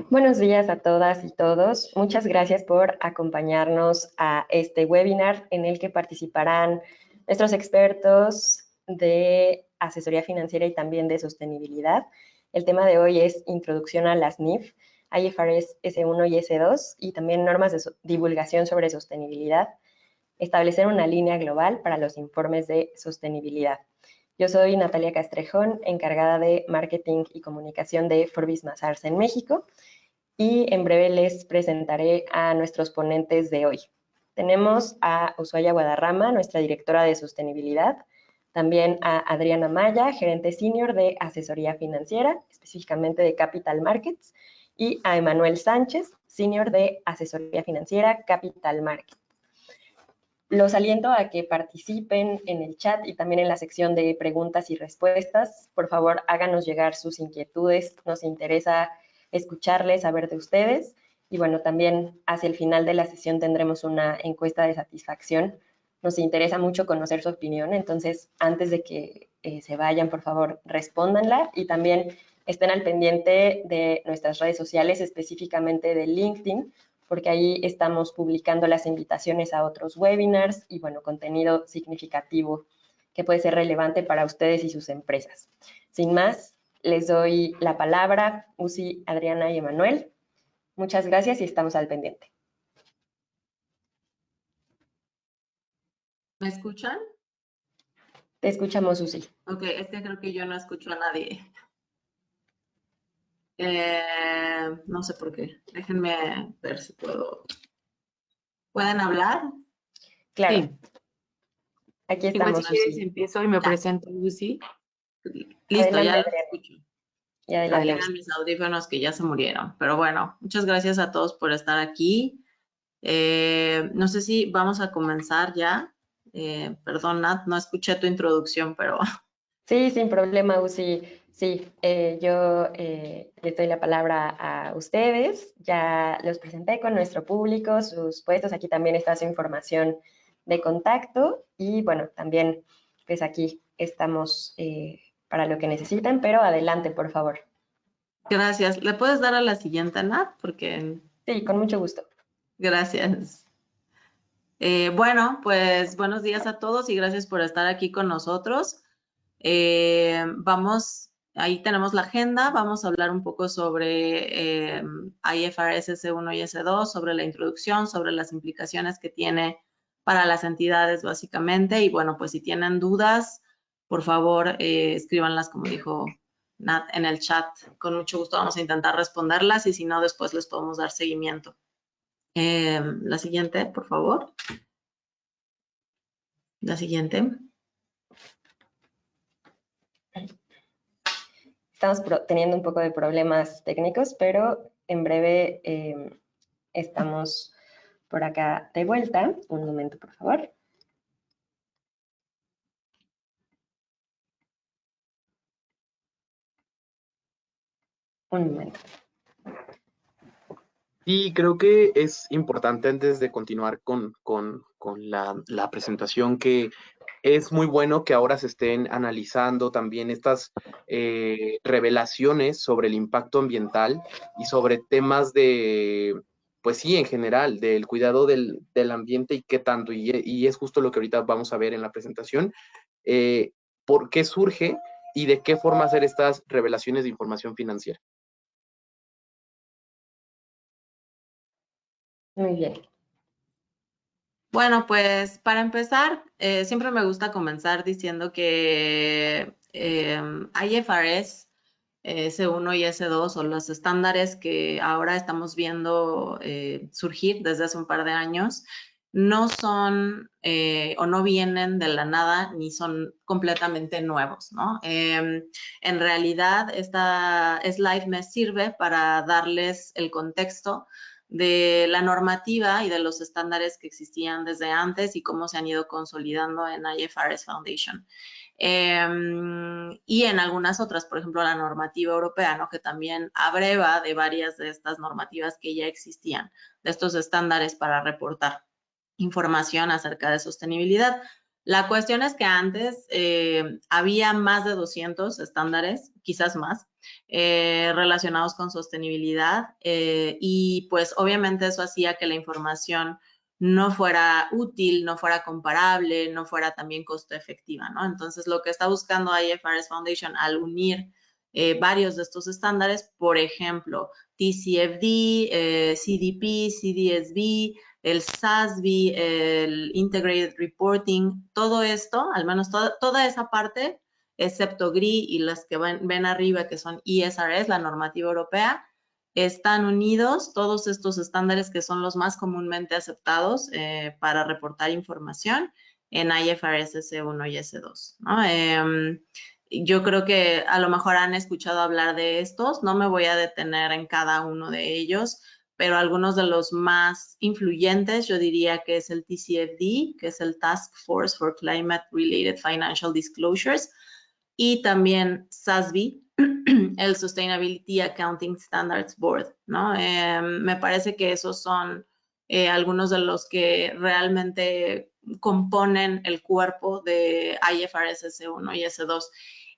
Buenos días a todas y todos. Muchas gracias por acompañarnos a este webinar en el que participarán nuestros expertos de asesoría financiera y también de sostenibilidad. El tema de hoy es Introducción a las NIF, IFRS S1 y S2 y también normas de divulgación sobre sostenibilidad. Establecer una línea global para los informes de sostenibilidad. Yo soy Natalia Castrejón, encargada de Marketing y Comunicación de Forbis Mazars en México, y en breve les presentaré a nuestros ponentes de hoy. Tenemos a Ushuaia Guadarrama, nuestra directora de sostenibilidad, también a Adriana Maya, gerente senior de asesoría financiera, específicamente de Capital Markets, y a Emanuel Sánchez, senior de asesoría financiera Capital Markets. Los aliento a que participen en el chat y también en la sección de preguntas y respuestas. Por favor, háganos llegar sus inquietudes. Nos interesa escucharles, saber de ustedes. Y bueno, también hacia el final de la sesión tendremos una encuesta de satisfacción. Nos interesa mucho conocer su opinión, entonces antes de que se vayan, por favor, respóndanla y también estén al pendiente de nuestras redes sociales, específicamente de LinkedIn, porque ahí estamos publicando las invitaciones a otros webinars y, bueno, contenido significativo que puede ser relevante para ustedes y sus empresas. Sin más, les doy la palabra, Uzi, Adriana y Emanuel. Muchas gracias y estamos al pendiente. ¿Me escuchan? Te escuchamos, Uzi. Ok, es que creo que yo no escucho a nadie. No sé por qué. Déjenme ver si puedo. ¿Pueden hablar? Claro, Sí. aquí Igual si estamos, quieres Uzi. empiezo y me presento, Lucy. Listo, Adelante, ya los Adriana. escucho. Y adelante, Eran Uzi. mis audífonos que ya se murieron. Pero bueno, muchas gracias a todos por estar aquí. No sé si vamos a comenzar ya. Perdón, Nat, no escuché tu introducción, pero... Sí, sin problema, Uzi. Sí, yo les doy la palabra a ustedes. Ya los presenté con nuestro público, sus puestos. Aquí también está su información de contacto. Y bueno, también pues aquí estamos para lo que necesiten, pero adelante, por favor. Gracias. ¿Le puedes dar a la siguiente, Nat? Porque... Sí, con mucho gusto. Gracias. Bueno, pues buenos días a todos y gracias por estar aquí con nosotros. Ahí tenemos la agenda, vamos a hablar un poco sobre IFRS S1 y S2, sobre la introducción, sobre las implicaciones que tiene para las entidades básicamente. Y bueno, pues si tienen dudas, por favor escríbanlas como dijo Nat en el chat. Con mucho gusto vamos a intentar responderlas y si no, después les podemos dar seguimiento. La siguiente, por favor. La siguiente. Estamos teniendo un poco de problemas técnicos, pero en breve estamos por acá de vuelta. Un momento, por favor. Un momento. Y creo que es importante antes de continuar con la presentación que es muy bueno que ahora se estén analizando también estas revelaciones sobre el impacto ambiental y sobre temas de, pues sí, en general, del cuidado del ambiente y qué tanto. Y es justo lo que ahorita vamos a ver en la presentación. ¿Por qué surge y de qué forma hacer estas revelaciones de información financiera? Muy bien. Bueno, pues para empezar, siempre me gusta comenzar diciendo que IFRS S1 y S2 son los estándares que ahora estamos viendo surgir desde hace un par de años. No son o no vienen de la nada ni son completamente nuevos, ¿no? En realidad, esta slide me sirve para darles el contexto de la normativa y de los estándares que existían desde antes y cómo se han ido consolidando en IFRS Foundation. Y en algunas otras, por ejemplo, la normativa europea, ¿no? Que también abreva de varias de estas normativas que ya existían, de estos estándares para reportar información acerca de sostenibilidad. La cuestión es que antes había más de 200 estándares, quizás más, relacionados con sostenibilidad y pues obviamente eso hacía que la información no fuera útil, no fuera comparable, no fuera también costo efectiva, ¿no? Entonces, lo que está buscando IFRS Foundation al unir varios de estos estándares, por ejemplo, TCFD, CDP, CDSB, el SASB, el Integrated Reporting, todo esto, al menos toda esa parte, excepto GRI y las que ven arriba, que son ESRS, la normativa europea, están unidos todos estos estándares que son los más comúnmente aceptados para reportar información en IFRS S1 y S2, ¿no? Yo creo que a lo mejor han escuchado hablar de estos, no me voy a detener en cada uno de ellos, pero algunos de los más influyentes yo diría que es el TCFD, que es el Task Force for Climate Related Financial Disclosures, y también SASB, el Sustainability Accounting Standards Board, ¿no? Me parece que esos son algunos de los que realmente componen el cuerpo de IFRS S1 y S2.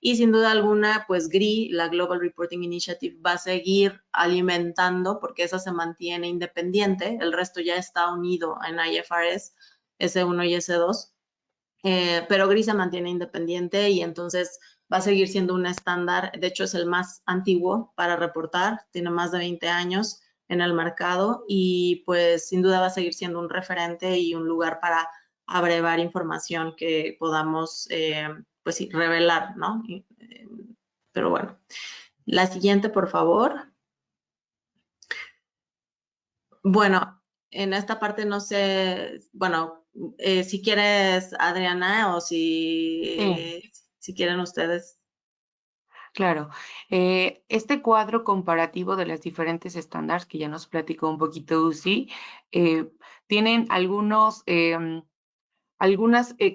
Y sin duda alguna, pues GRI, la Global Reporting Initiative, va a seguir alimentando porque esa se mantiene independiente, el resto ya está unido en IFRS S1 y S2. Pero GRI se mantiene independiente y entonces va a seguir siendo un estándar. De hecho, es el más antiguo para reportar, tiene más de 20 años en el mercado y pues sin duda va a seguir siendo un referente y un lugar para abrevar información que podamos, pues sí, revelar, ¿no? Pero bueno, la siguiente, por favor. Bueno, en esta parte no sé, bueno, si quieres, Adriana, o si quieren ustedes. Claro. Este cuadro comparativo de las diferentes estándares que ya nos platicó un poquito Uzi, tienen algunas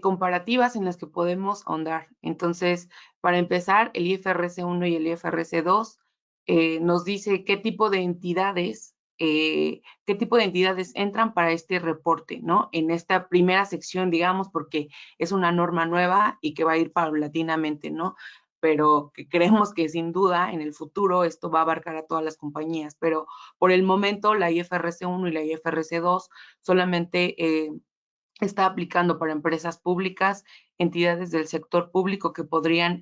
comparativas en las que podemos ahondar. Entonces, para empezar, el IFRS 1 y el IFRS 2 nos dice qué tipo de entidades entran para este reporte, ¿no? En esta primera sección, digamos, porque es una norma nueva y que va a ir paulatinamente, ¿no? Pero que creemos que sin duda en el futuro esto va a abarcar a todas las compañías, pero por el momento la IFRS 1 y la IFRS 2 solamente está aplicando para empresas públicas, entidades del sector público que podrían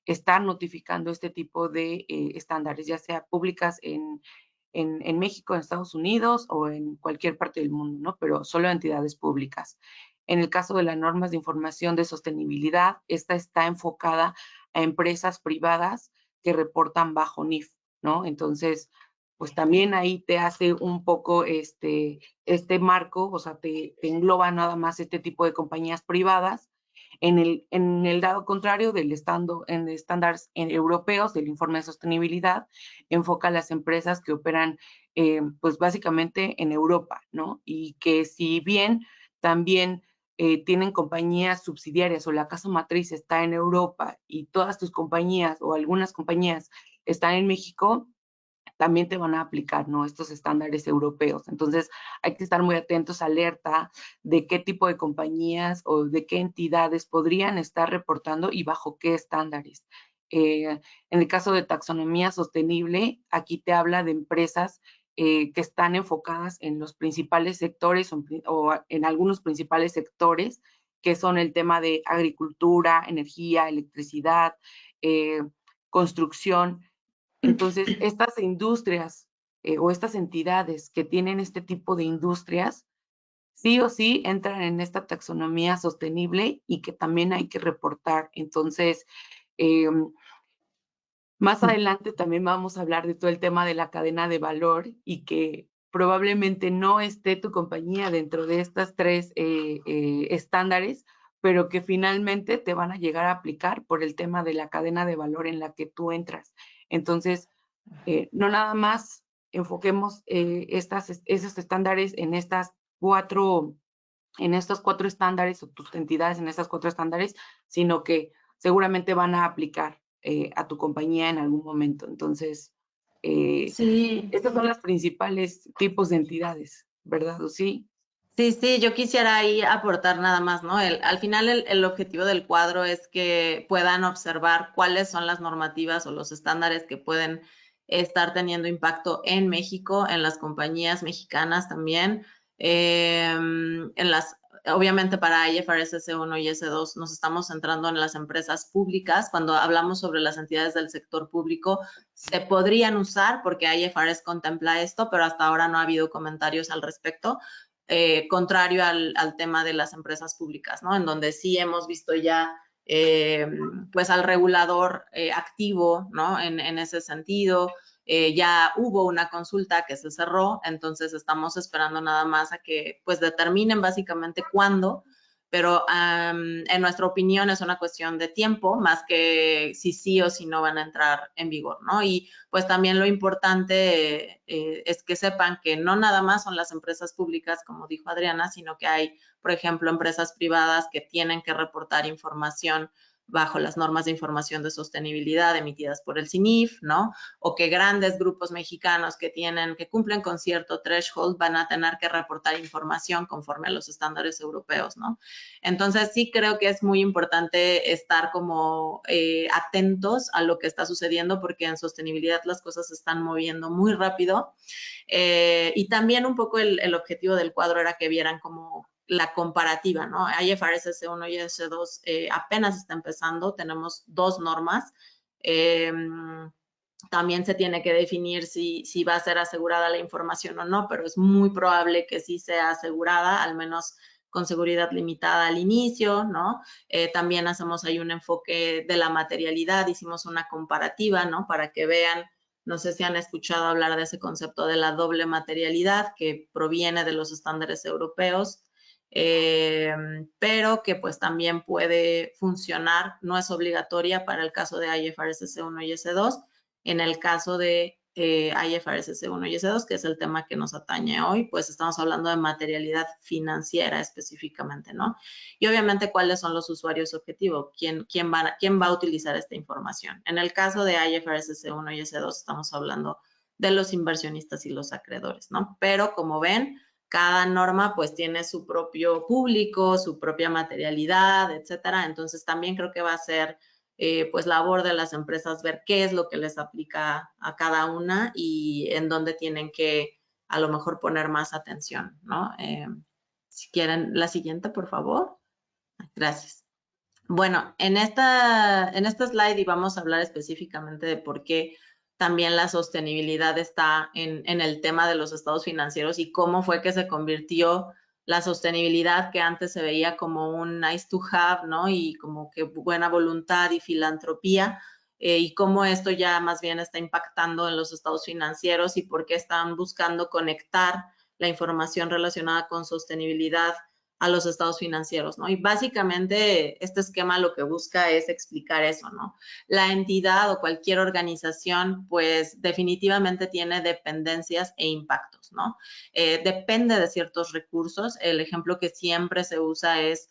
estar notificando este tipo de estándares, ya sea públicas en México, en Estados Unidos o en cualquier parte del mundo, ¿no? Pero solo entidades públicas. En el caso de las normas de información de sostenibilidad, esta está enfocada a empresas privadas que reportan bajo NIF, ¿no? Entonces, pues también ahí te hace un poco este marco, o sea, te engloba nada más este tipo de compañías privadas. En el lado contrario en estándares europeos del informe de sostenibilidad, enfoca a las empresas que operan, pues básicamente en Europa, ¿no? Y que si bien también tienen compañías subsidiarias o la casa matriz está en Europa y todas tus compañías o algunas compañías están en México, también te van a aplicar, ¿no? Estos estándares europeos. Entonces, hay que estar muy atentos, alerta de qué tipo de compañías o de qué entidades podrían estar reportando y bajo qué estándares. En el caso de taxonomía sostenible, aquí te habla de empresas que están enfocadas en los principales sectores o en algunos principales sectores, que son el tema de agricultura, energía, electricidad, construcción. Entonces, estas industrias o estas entidades que tienen este tipo de industrias, sí o sí entran en esta taxonomía sostenible y que también hay que reportar. Entonces, más adelante también vamos a hablar de todo el tema de la cadena de valor y que probablemente no esté tu compañía dentro de estas tres estándares, pero que finalmente te van a llegar a aplicar por el tema de la cadena de valor en la que tú entras. Entonces, no nada más enfoquemos esos estándares en estos cuatro estándares o tus entidades en estas cuatro estándares, sino que seguramente van a aplicar a tu compañía en algún momento. Entonces, Sí. estos son los principales tipos de entidades, ¿verdad, Lucy? Sí, yo quisiera ahí aportar nada más, ¿no? Al final el objetivo del cuadro es que puedan observar cuáles son las normativas o los estándares que pueden estar teniendo impacto en México, en las compañías mexicanas también, obviamente para IFRS S1 y S2 nos estamos centrando en las empresas públicas. Cuando hablamos sobre las entidades del sector público, se podrían usar porque IFRS contempla esto, pero hasta ahora no ha habido comentarios al respecto. Contrario al tema de las empresas públicas, ¿no? En donde sí hemos visto ya, pues, al regulador activo, ¿no? En ese sentido, ya hubo una consulta que se cerró, entonces estamos esperando nada más a que, pues, determinen básicamente cuándo, pero en nuestra opinión es una cuestión de tiempo, más que si sí o si no van a entrar en vigor, ¿no? Y pues también lo importante es que sepan que no nada más son las empresas públicas, como dijo Adriana, sino que hay, por ejemplo, empresas privadas que tienen que reportar información bajo las normas de información de sostenibilidad emitidas por el CINIF, ¿no? O que grandes grupos mexicanos que cumplen con cierto threshold van a tener que reportar información conforme a los estándares europeos, ¿no? Entonces sí creo que es muy importante estar como atentos a lo que está sucediendo porque en sostenibilidad las cosas se están moviendo muy rápido. Y también un poco el objetivo del cuadro era que vieran como la comparativa, ¿no? IFRS S1 y S2 apenas está empezando, tenemos 2 normas. También se tiene que definir si va a ser asegurada la información o no, pero es muy probable que sí sea asegurada, al menos con seguridad limitada al inicio, ¿no? También hacemos ahí un enfoque de la materialidad, hicimos una comparativa, ¿no? Para que vean, no sé si han escuchado hablar de ese concepto de la doble materialidad que proviene de los estándares europeos, pero que pues también puede funcionar, no es obligatoria para el caso de IFRS S1 y S2, en el caso de IFRS S1 y S2, que es el tema que nos atañe hoy, pues estamos hablando de materialidad financiera específicamente, ¿no? Y obviamente, ¿cuáles son los usuarios objetivos? ¿Quién va a utilizar esta información? En el caso de IFRS S1 y S2, estamos hablando de los inversionistas y los acreedores, ¿no? Pero como ven, cada norma pues tiene su propio público, su propia materialidad, etcétera. Entonces también creo que va a ser pues labor de las empresas ver qué es lo que les aplica a cada una y en dónde tienen que a lo mejor poner más atención, ¿no? Si quieren la siguiente, por favor. Gracias. Bueno, en esta slide y vamos a hablar específicamente de por qué también la sostenibilidad está en el tema de los estados financieros y cómo fue que se convirtió la sostenibilidad que antes se veía como un nice to have, ¿no? Y como que buena voluntad y filantropía, y cómo esto ya más bien está impactando en los estados financieros y por qué están buscando conectar la información relacionada con sostenibilidad a los estados financieros, ¿no? Y básicamente este esquema lo que busca es explicar eso, ¿no? La entidad o cualquier organización, pues definitivamente tiene dependencias e impactos, ¿no? Depende de ciertos recursos. El ejemplo que siempre se usa es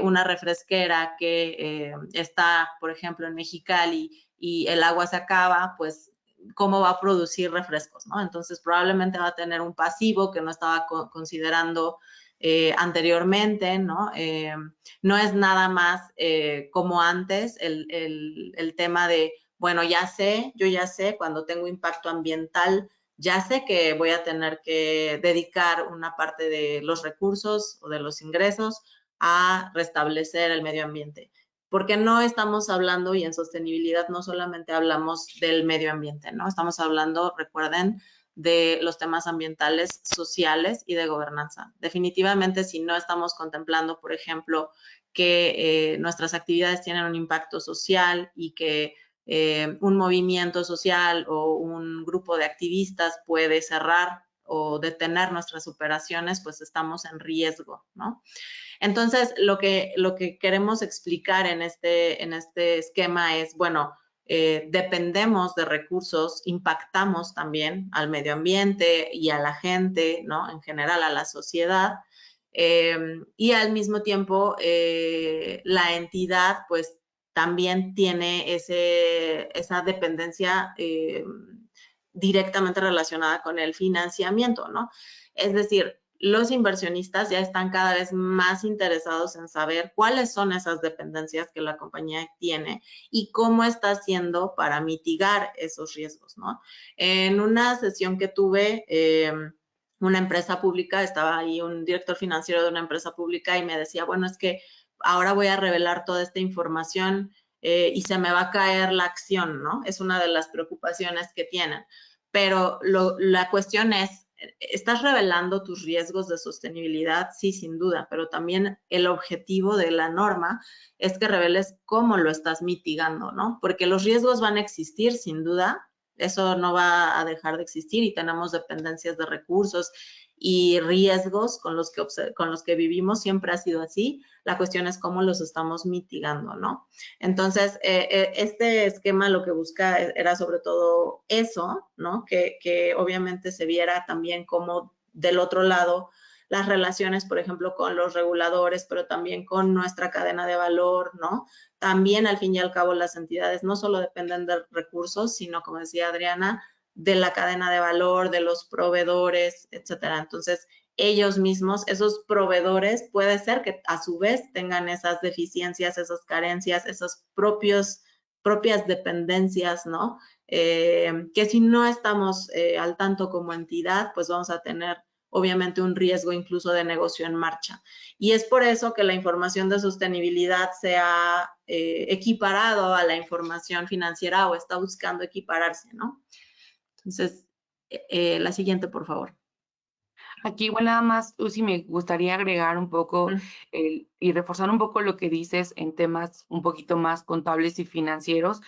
una refresquera que está, por ejemplo, en Mexicali y el agua se acaba, pues cómo va a producir refrescos, ¿no? Entonces probablemente va a tener un pasivo que no estaba considerando anteriormente, ¿no? No es nada más como antes el tema de, bueno, yo ya sé, cuando tengo impacto ambiental, ya sé que voy a tener que dedicar una parte de los recursos o de los ingresos a restablecer el medio ambiente. Porque no estamos hablando, y en sostenibilidad no solamente hablamos del medio ambiente, ¿no? Estamos hablando, recuerden, de los temas ambientales, sociales y de gobernanza. Definitivamente, si no estamos contemplando, por ejemplo, que nuestras actividades tienen un impacto social y que un movimiento social o un grupo de activistas puede cerrar o detener nuestras operaciones, pues estamos en riesgo, ¿no? Entonces, lo que queremos explicar en este esquema es, bueno, dependemos de recursos, impactamos también al medio ambiente y a la gente, ¿no? En general a la sociedad. Y al mismo tiempo, la entidad, pues, también tiene esa dependencia directamente relacionada con el financiamiento, ¿no? Es decir, los inversionistas ya están cada vez más interesados en saber cuáles son esas dependencias que la compañía tiene y cómo está haciendo para mitigar esos riesgos, ¿no? En una sesión que tuve, una empresa pública, estaba ahí un director financiero de una empresa pública y me decía, bueno, es que ahora voy a revelar toda esta información y se me va a caer la acción, ¿no? Es una de las preocupaciones que tienen. Pero la cuestión es, ¿estás revelando tus riesgos de sostenibilidad? Sí, sin duda, pero también el objetivo de la norma es que reveles cómo lo estás mitigando, ¿no? Porque los riesgos van a existir, sin duda, eso no va a dejar de existir y tenemos dependencias de recursos y riesgos con los que vivimos, siempre ha sido así. La cuestión es cómo los estamos mitigando, ¿no? Entonces, este esquema lo que busca era sobre todo eso, ¿no? Que obviamente se viera también como del otro lado las relaciones, por ejemplo, con los reguladores, pero también con nuestra cadena de valor, ¿no? También, al fin y al cabo, las entidades no solo dependen de recursos, sino, como decía Adriana, de la cadena de valor, de los proveedores, etcétera. Entonces, ellos mismos, esos proveedores, puede ser que a su vez tengan esas deficiencias, esas carencias, esas propias dependencias, ¿no? Que si no estamos al tanto como entidad, pues vamos a tener obviamente un riesgo incluso de negocio en marcha. Y es por eso que la información de sostenibilidad se ha equiparado a la información financiera o está buscando equipararse, ¿no? Entonces, la siguiente, por favor. Aquí igual nada más, Uzi, me gustaría agregar un poco y reforzar un poco lo que dices en temas un poquito más contables y financieros.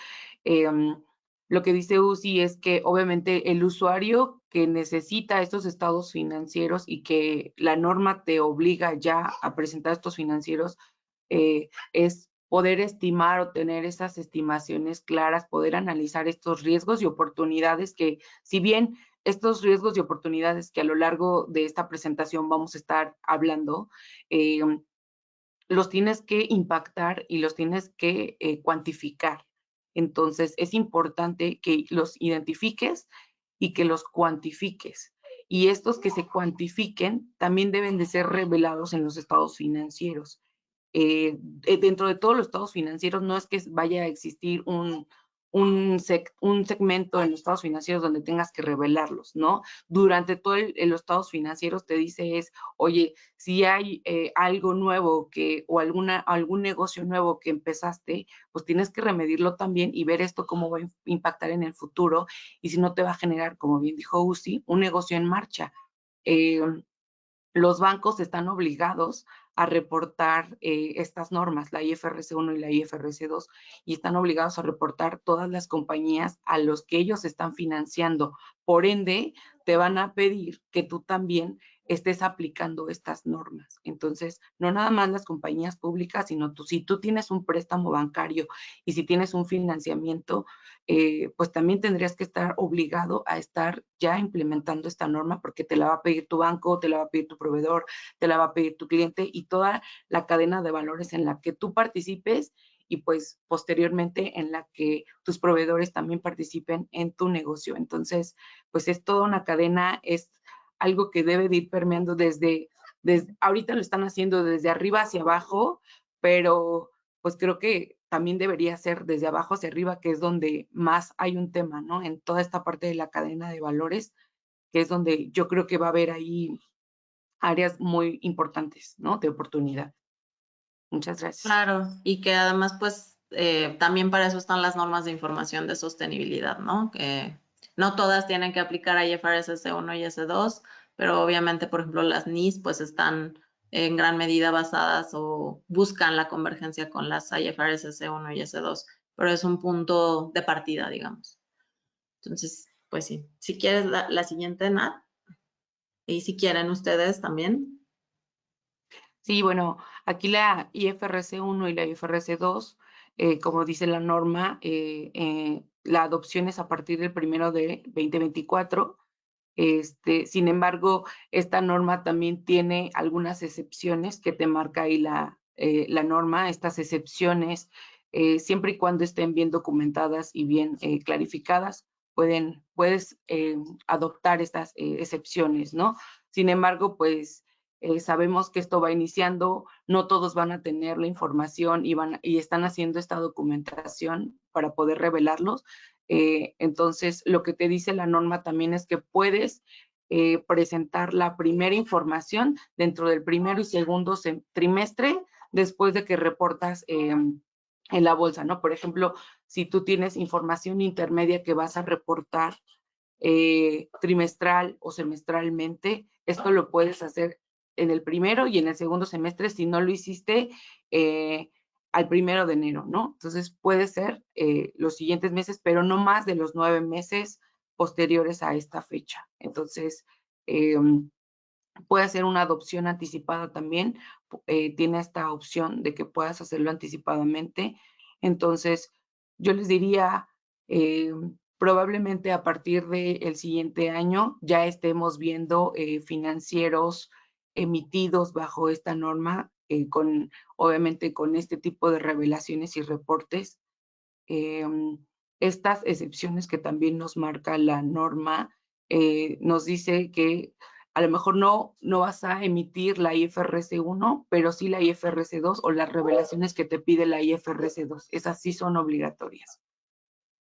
Lo que dice Uzi es que obviamente el usuario que necesita estos estados financieros y que la norma te obliga ya a presentar estos financieros, es poder estimar o tener esas estimaciones claras, poder analizar estos riesgos y oportunidades que, si bien estos riesgos y oportunidades que a lo largo de esta presentación vamos a estar hablando, los tienes que impactar y los tienes que cuantificar. Entonces, es importante que los identifiques y que los cuantifiques. Y estos que se cuantifiquen también deben de ser revelados en los estados financieros. Dentro de todos los estados financieros no es que vaya a existir un segmento en los estados financieros donde tengas que revelarlos, ¿no? Durante todo los estados financieros te dice es, oye, si hay algo nuevo o algún negocio nuevo que empezaste, pues tienes que remedirlo también y ver esto cómo va a impactar en el futuro y si no te va a generar, como bien dijo Uzi, un negocio en marcha. Los bancos están obligados a reportar estas normas, la IFRS 1 y la IFRS 2, y están obligados a reportar todas las compañías a los que ellos están financiando. Por ende, te van a pedir que tú también estés aplicando estas normas. Entonces, no nada más las compañías públicas, sino si tú tienes un préstamo bancario y si tienes un financiamiento, pues también tendrías que estar obligado a estar ya implementando esta norma porque te la va a pedir tu banco, te la va a pedir tu proveedor, te la va a pedir tu cliente y toda la cadena de valores en la que tú participes y pues posteriormente en la que tus proveedores también participen en tu negocio. Entonces, pues es toda una cadena, es algo que debe de ir permeando desde ahorita lo están haciendo desde arriba hacia abajo, pero pues creo que también debería ser desde abajo hacia arriba, que es donde más hay un tema, ¿no? En toda esta parte de la cadena de valores, que es donde yo creo que va a haber ahí áreas muy importantes, ¿no? De oportunidad. Muchas gracias. Claro, y que además, pues, también para eso están las normas de información de sostenibilidad, ¿no? Que no todas tienen que aplicar a IFRS S1 y S2, pero obviamente, por ejemplo, las NIS, pues, están en gran medida basadas o buscan la convergencia con las IFRS S1 y S2, pero es un punto de partida, digamos. Entonces, pues sí. Si quieres la siguiente, Nat, y si quieren ustedes también. Sí, bueno, aquí la IFRS 1 y la IFRS 2, como dice la norma, la adopción es a partir del 1 de 2024. Sin embargo, esta norma también tiene algunas excepciones que te marca ahí la norma. Estas excepciones, siempre y cuando estén bien documentadas y bien clarificadas, puedes adoptar estas excepciones, ¿no? Sin embargo, pues sabemos que esto va iniciando, no todos van a tener la información y están haciendo esta documentación para poder revelarlos. Entonces, lo que te dice la norma también es que puedes presentar la primera información dentro del primero y segundo trimestre después de que reportas en la bolsa, ¿no? Por ejemplo, si tú tienes información intermedia que vas a reportar trimestral o semestralmente, esto lo puedes hacer en el primero y en el segundo semestre si no lo hiciste al 1 de enero, ¿no? Entonces puede ser los siguientes meses, pero no más de los 9 meses posteriores a esta fecha. Entonces, puede ser una adopción anticipada también, tiene esta opción de que puedas hacerlo anticipadamente. Entonces, yo les diría, probablemente a partir del siguiente año ya estemos viendo financieros emitidos bajo esta norma, obviamente con este tipo de revelaciones y reportes. Estas excepciones que también nos marca la norma, nos dice que a lo mejor no vas a emitir la IFRS 1, pero sí la IFRS 2 o las revelaciones que te pide la IFRS 2. Esas sí son obligatorias.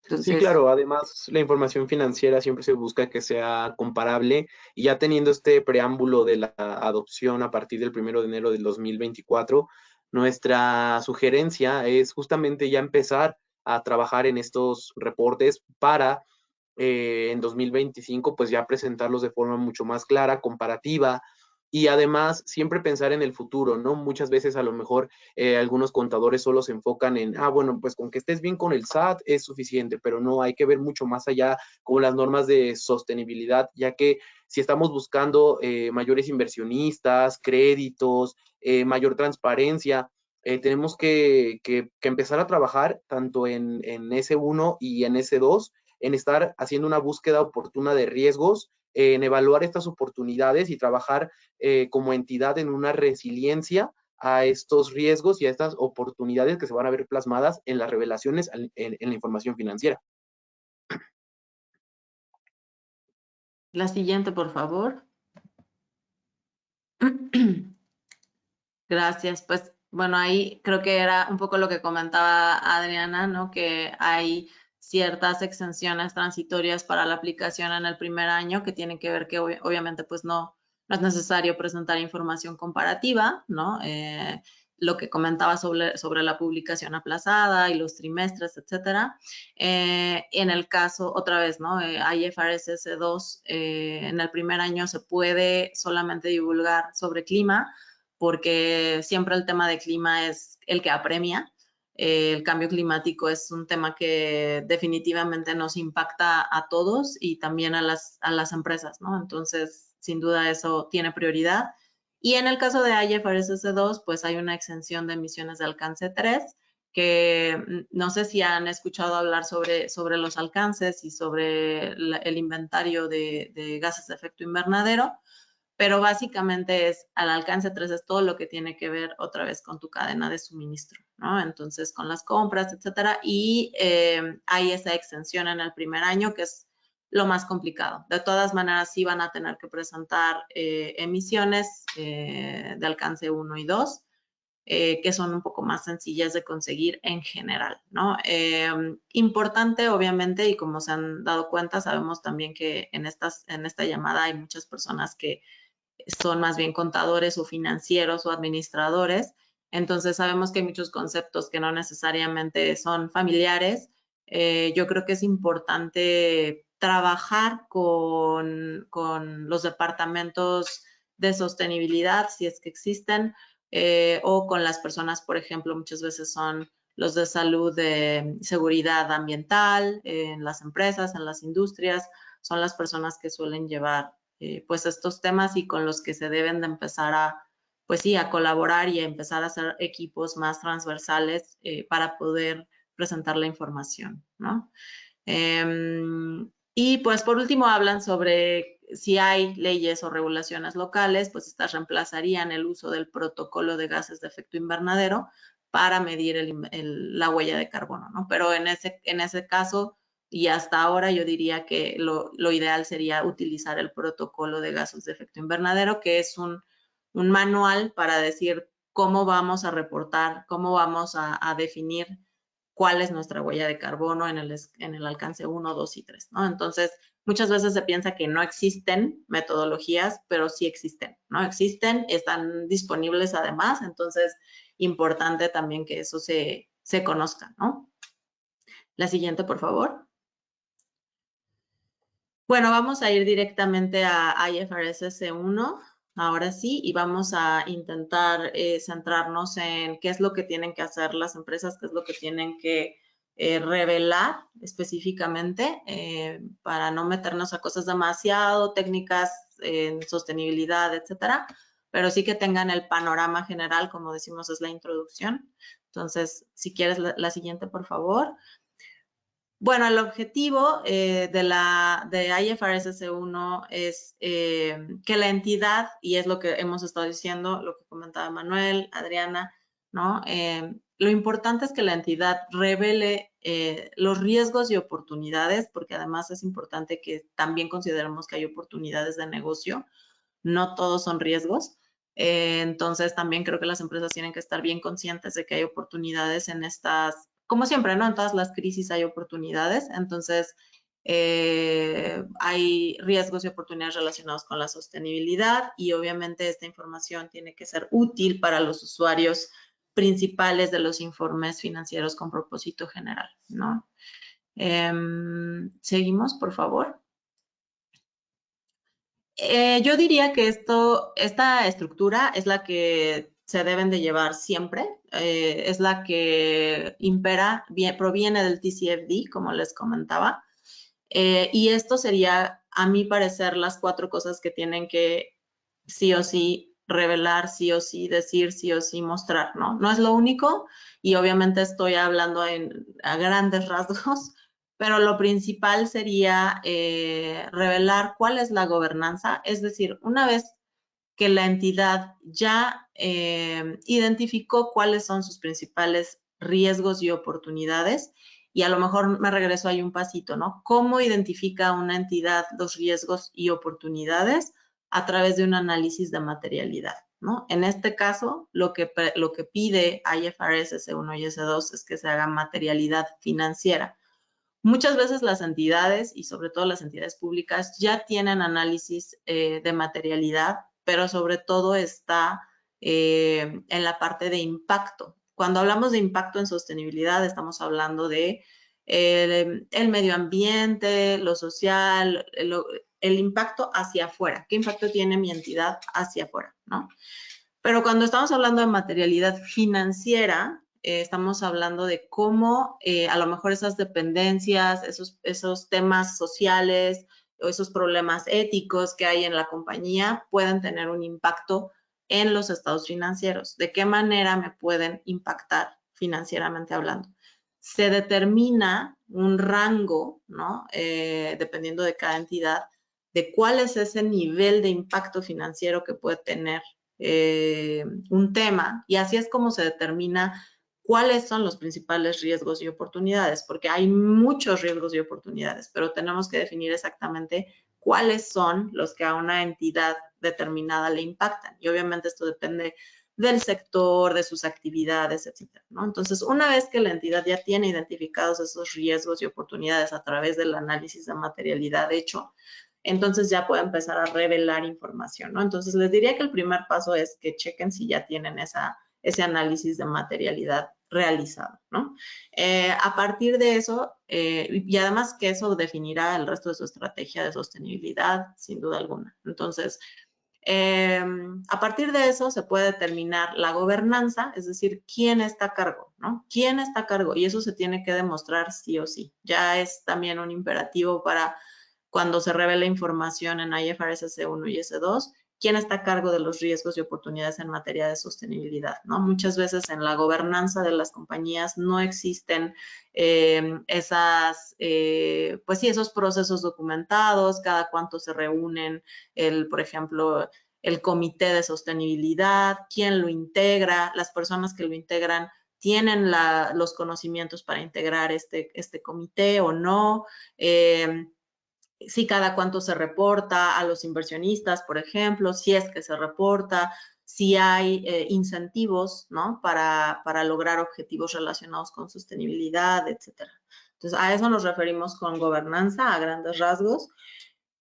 Entonces, sí, claro, además la información financiera siempre se busca que sea comparable y ya teniendo este preámbulo de la adopción a partir del 1 de enero del 2024, nuestra sugerencia es justamente ya empezar a trabajar en estos reportes para en 2025 pues ya presentarlos de forma mucho más clara, comparativa y además siempre pensar en el futuro, ¿no? Muchas veces a lo mejor algunos contadores solo se enfocan en, bueno, pues con que estés bien con el SAT es suficiente, pero no, hay que ver mucho más allá con las normas de sostenibilidad, ya que si estamos buscando mayores inversionistas, créditos, mayor transparencia, tenemos que empezar a trabajar tanto en S1 y en S2 en estar haciendo una búsqueda oportuna de riesgos, en evaluar estas oportunidades y trabajar como entidad en una resiliencia a estos riesgos y a estas oportunidades que se van a ver plasmadas en las revelaciones en la información financiera. La siguiente, por favor. Gracias. Pues bueno, ahí creo que era un poco lo que comentaba Adriana, ¿no? Que hay ciertas exenciones transitorias para la aplicación en el primer año que tienen que ver que obviamente pues no es necesario presentar información comparativa, ¿no? Lo que comentaba sobre la publicación aplazada y los trimestres, etcétera. En el caso, otra vez, ¿no? IFRS S2, en el primer año se puede solamente divulgar sobre clima, porque siempre el tema de clima es el que apremia. El cambio climático es un tema que definitivamente nos impacta a todos y también a las empresas, ¿no? Entonces, sin duda eso tiene prioridad. Y en el caso de IFRS S2, pues hay una exención de emisiones de alcance 3, que no sé si han escuchado hablar sobre los alcances y sobre el inventario de gases de efecto invernadero, pero básicamente es al alcance 3 es todo lo que tiene que ver otra vez con tu cadena de suministro, ¿no? Entonces, con las compras, etcétera, y hay esa exención en el primer año que es lo más complicado. De todas maneras, sí van a tener que presentar emisiones de alcance 1 y 2, que son un poco más sencillas de conseguir en general, ¿no? Importante, obviamente, y como se han dado cuenta, sabemos también que en esta llamada hay muchas personas que son más bien contadores o financieros o administradores. Entonces sabemos que hay muchos conceptos que no necesariamente son familiares. Yo creo que es importante trabajar con los departamentos de sostenibilidad, si es que existen, o con las personas, por ejemplo, muchas veces son los de salud, de seguridad ambiental, en las empresas, en las industrias, son las personas que suelen llevar pues estos temas y con los que se deben de empezar a, pues sí, a colaborar y a empezar a hacer equipos más transversales para poder presentar la información, ¿no? Y pues por último hablan sobre si hay leyes o regulaciones locales, pues estas reemplazarían el uso del protocolo de gases de efecto invernadero para medir la huella de carbono, ¿no? Pero en ese caso, y hasta ahora yo diría que lo ideal sería utilizar el protocolo de gases de efecto invernadero, que es un manual para decir cómo vamos a reportar, cómo vamos a definir cuál es nuestra huella de carbono en el alcance 1, 2 y 3, ¿no? Entonces, muchas veces se piensa que no existen metodologías, pero sí existen, ¿no? Existen, están disponibles además, entonces, importante también que eso se conozca, ¿no? La siguiente, por favor. Bueno, vamos a ir directamente a IFRS S1, ahora sí, y vamos a intentar centrarnos en qué es lo que tienen que hacer las empresas, qué es lo que tienen que revelar específicamente para no meternos a cosas demasiado técnicas en sostenibilidad, etcétera, pero sí que tengan el panorama general, como decimos, es la introducción. Entonces, si quieres la siguiente, por favor. Bueno, el objetivo de IFRS S1 es que la entidad, y es lo que hemos estado diciendo, lo que comentaba Manuel, Adriana, ¿no? Lo importante es que la entidad revele los riesgos y oportunidades, porque además es importante que también consideremos que hay oportunidades de negocio, no todos son riesgos. Entonces, también creo que las empresas tienen que estar bien conscientes de que hay oportunidades en estas, como siempre, ¿no? En todas las crisis hay oportunidades. Entonces, hay riesgos y oportunidades relacionados con la sostenibilidad y obviamente esta información tiene que ser útil para los usuarios principales de los informes financieros con propósito general, ¿no? Seguimos, por favor. Yo diría que esta estructura es la que se deben de llevar siempre, es la que impera, proviene del TCFD, como les comentaba, y esto sería, a mi parecer, las 4 cosas que tienen que sí o sí revelar, sí o sí decir, sí o sí mostrar, ¿no? No es lo único, y obviamente estoy hablando a grandes rasgos, pero lo principal sería revelar cuál es la gobernanza, es decir, una vez que la entidad ya identificó cuáles son sus principales riesgos y oportunidades, y a lo mejor me regreso ahí un pasito, ¿no? ¿Cómo identifica una entidad los riesgos y oportunidades? A través de un análisis de materialidad, ¿no? En este caso, lo que pide IFRS S1 y S2 es que se haga materialidad financiera. Muchas veces las entidades, y sobre todo las entidades públicas, ya tienen análisis de materialidad, pero sobre todo está en la parte de impacto. Cuando hablamos de impacto en sostenibilidad, estamos hablando de el medio ambiente, lo social, el impacto hacia afuera. ¿Qué impacto tiene mi entidad hacia afuera, ¿no? Pero cuando estamos hablando de materialidad financiera, estamos hablando de cómo a lo mejor esas dependencias, esos temas sociales o esos problemas éticos que hay en la compañía pueden tener un impacto en los estados financieros. ¿De qué manera me pueden impactar financieramente hablando? Se determina un rango, ¿no? Dependiendo de cada entidad, de cuál es ese nivel de impacto financiero que puede tener un tema, y así es como se determina cuáles son los principales riesgos y oportunidades, porque hay muchos riesgos y oportunidades, pero tenemos que definir exactamente cuáles son los que a una entidad determinada le impactan. Y obviamente esto depende del sector, de sus actividades, etcétera, ¿no? Entonces, una vez que la entidad ya tiene identificados esos riesgos y oportunidades a través del análisis de materialidad hecho, entonces ya puede empezar a revelar información, ¿no? Entonces les diría que el primer paso es que chequen si ya tienen ese análisis de materialidad realizado, ¿no? A partir de eso, y además que eso definirá el resto de su estrategia de sostenibilidad, sin duda alguna. Entonces, a partir de eso se puede determinar la gobernanza, es decir, quién está a cargo, ¿no? ¿Quién está a cargo? Y eso se tiene que demostrar sí o sí. Ya es también un imperativo para cuando se revela información en IFRS S1 y S2, quién está a cargo de los riesgos y oportunidades en materia de sostenibilidad, ¿no? Muchas veces en la gobernanza de las compañías no existen pues sí, esos procesos documentados, cada cuánto se reúnen, por ejemplo, el comité de sostenibilidad, quién lo integra, las personas que lo integran tienen los conocimientos para integrar este comité o no, si cada cuánto se reporta a los inversionistas, por ejemplo, si es que se reporta, si hay incentivos, ¿no? Para lograr objetivos relacionados con sostenibilidad, etcétera. Entonces, a eso nos referimos con gobernanza a grandes rasgos.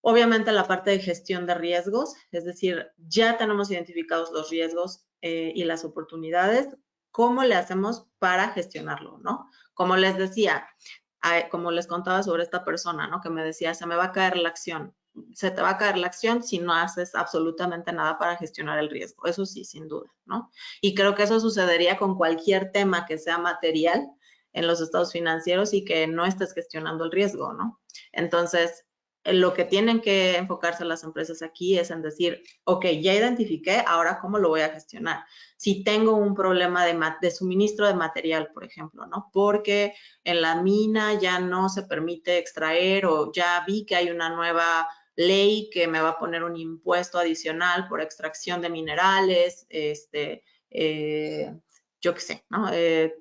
Obviamente la parte de gestión de riesgos, es decir, ya tenemos identificados los riesgos y las oportunidades, ¿cómo le hacemos para gestionarlo, no? Como les decía, como les contaba sobre esta persona, ¿no? Que me decía, se me va a caer la acción. Se te va a caer la acción si no haces absolutamente nada para gestionar el riesgo. Eso sí, sin duda, ¿no? Y creo que eso sucedería con cualquier tema que sea material en los estados financieros y que no estés gestionando el riesgo, ¿no? Entonces, lo que tienen que enfocarse las empresas aquí es en decir, ok, ya identifiqué, ahora cómo lo voy a gestionar. Si tengo un problema de suministro de material, por ejemplo, ¿no? Porque en la mina ya no se permite extraer o ya vi que hay una nueva ley que me va a poner un impuesto adicional por extracción de minerales, yo qué sé, ¿no?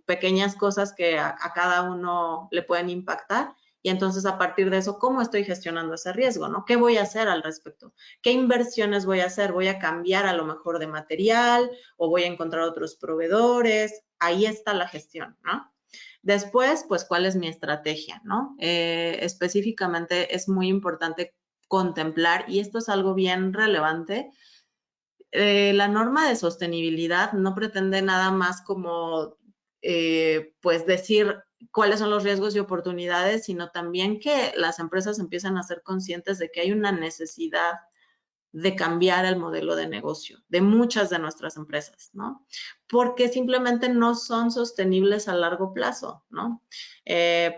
Pequeñas cosas que a cada uno le pueden impactar. Y entonces, a partir de eso, ¿cómo estoy gestionando ese riesgo, no? ¿Qué voy a hacer al respecto? ¿Qué inversiones voy a hacer? ¿Voy a cambiar a lo mejor de material o voy a encontrar otros proveedores? Ahí está la gestión, ¿no? Después, pues, ¿cuál es mi estrategia, no? Específicamente, es muy importante contemplar, y esto es algo bien relevante, la norma de sostenibilidad no pretende nada más como, pues, decir cuáles son los riesgos y oportunidades, sino también que las empresas empiezan a ser conscientes de que hay una necesidad de cambiar el modelo de negocio de muchas de nuestras empresas, ¿no? Porque simplemente no son sostenibles a largo plazo, ¿no?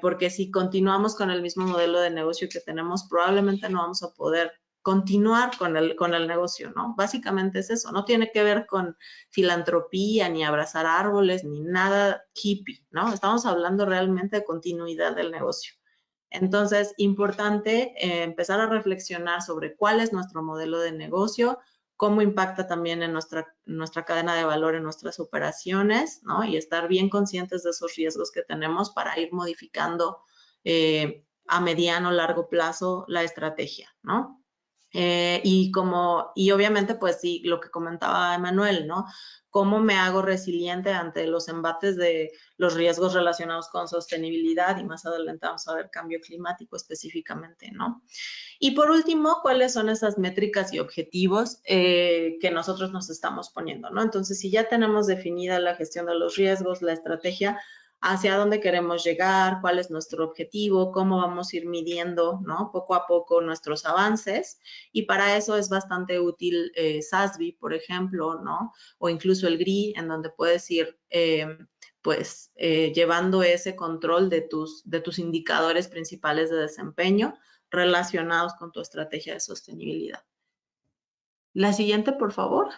Porque si continuamos con el mismo modelo de negocio que tenemos, probablemente no vamos a poder continuar con el negocio, ¿no? Básicamente es eso, no tiene que ver con filantropía, ni abrazar árboles, ni nada hippie, ¿no? Estamos hablando realmente de continuidad del negocio. Entonces, importante empezar a reflexionar sobre cuál es nuestro modelo de negocio, cómo impacta también en nuestra cadena de valor, en nuestras operaciones, ¿no? Y estar bien conscientes de esos riesgos que tenemos para ir modificando a mediano o largo plazo la estrategia, ¿no? Y obviamente, pues sí, lo que comentaba Emanuel, ¿no? ¿Cómo me hago resiliente ante los embates de los riesgos relacionados con sostenibilidad? Y más adelante vamos a ver cambio climático específicamente, ¿no? Y por último, ¿cuáles son esas métricas y objetivos que nosotros nos estamos poniendo, ¿no? Entonces, si ya tenemos definida la gestión de los riesgos, la estrategia, hacia dónde queremos llegar, cuál es nuestro objetivo, cómo vamos a ir midiendo, ¿no? Poco a poco nuestros avances. Y para eso es bastante útil SASB, por ejemplo, ¿no? O incluso el GRI, en donde puedes ir, llevando ese control de tus indicadores principales de desempeño relacionados con tu estrategia de sostenibilidad. La siguiente, por favor.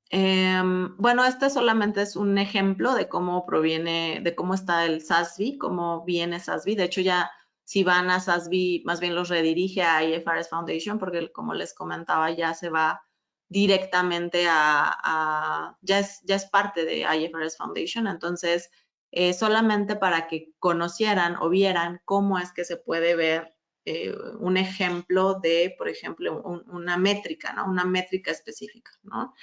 Bueno, este solamente es un ejemplo de cómo proviene, de cómo está el SASB, cómo viene SASB. De hecho, ya si van a SASB, más bien los redirige a IFRS Foundation, porque como les comentaba, ya se va directamente ya es parte de IFRS Foundation. Entonces, solamente para que conocieran o vieran cómo es que se puede ver un ejemplo de, por ejemplo, una métrica, ¿no? Una métrica específica, ¿no?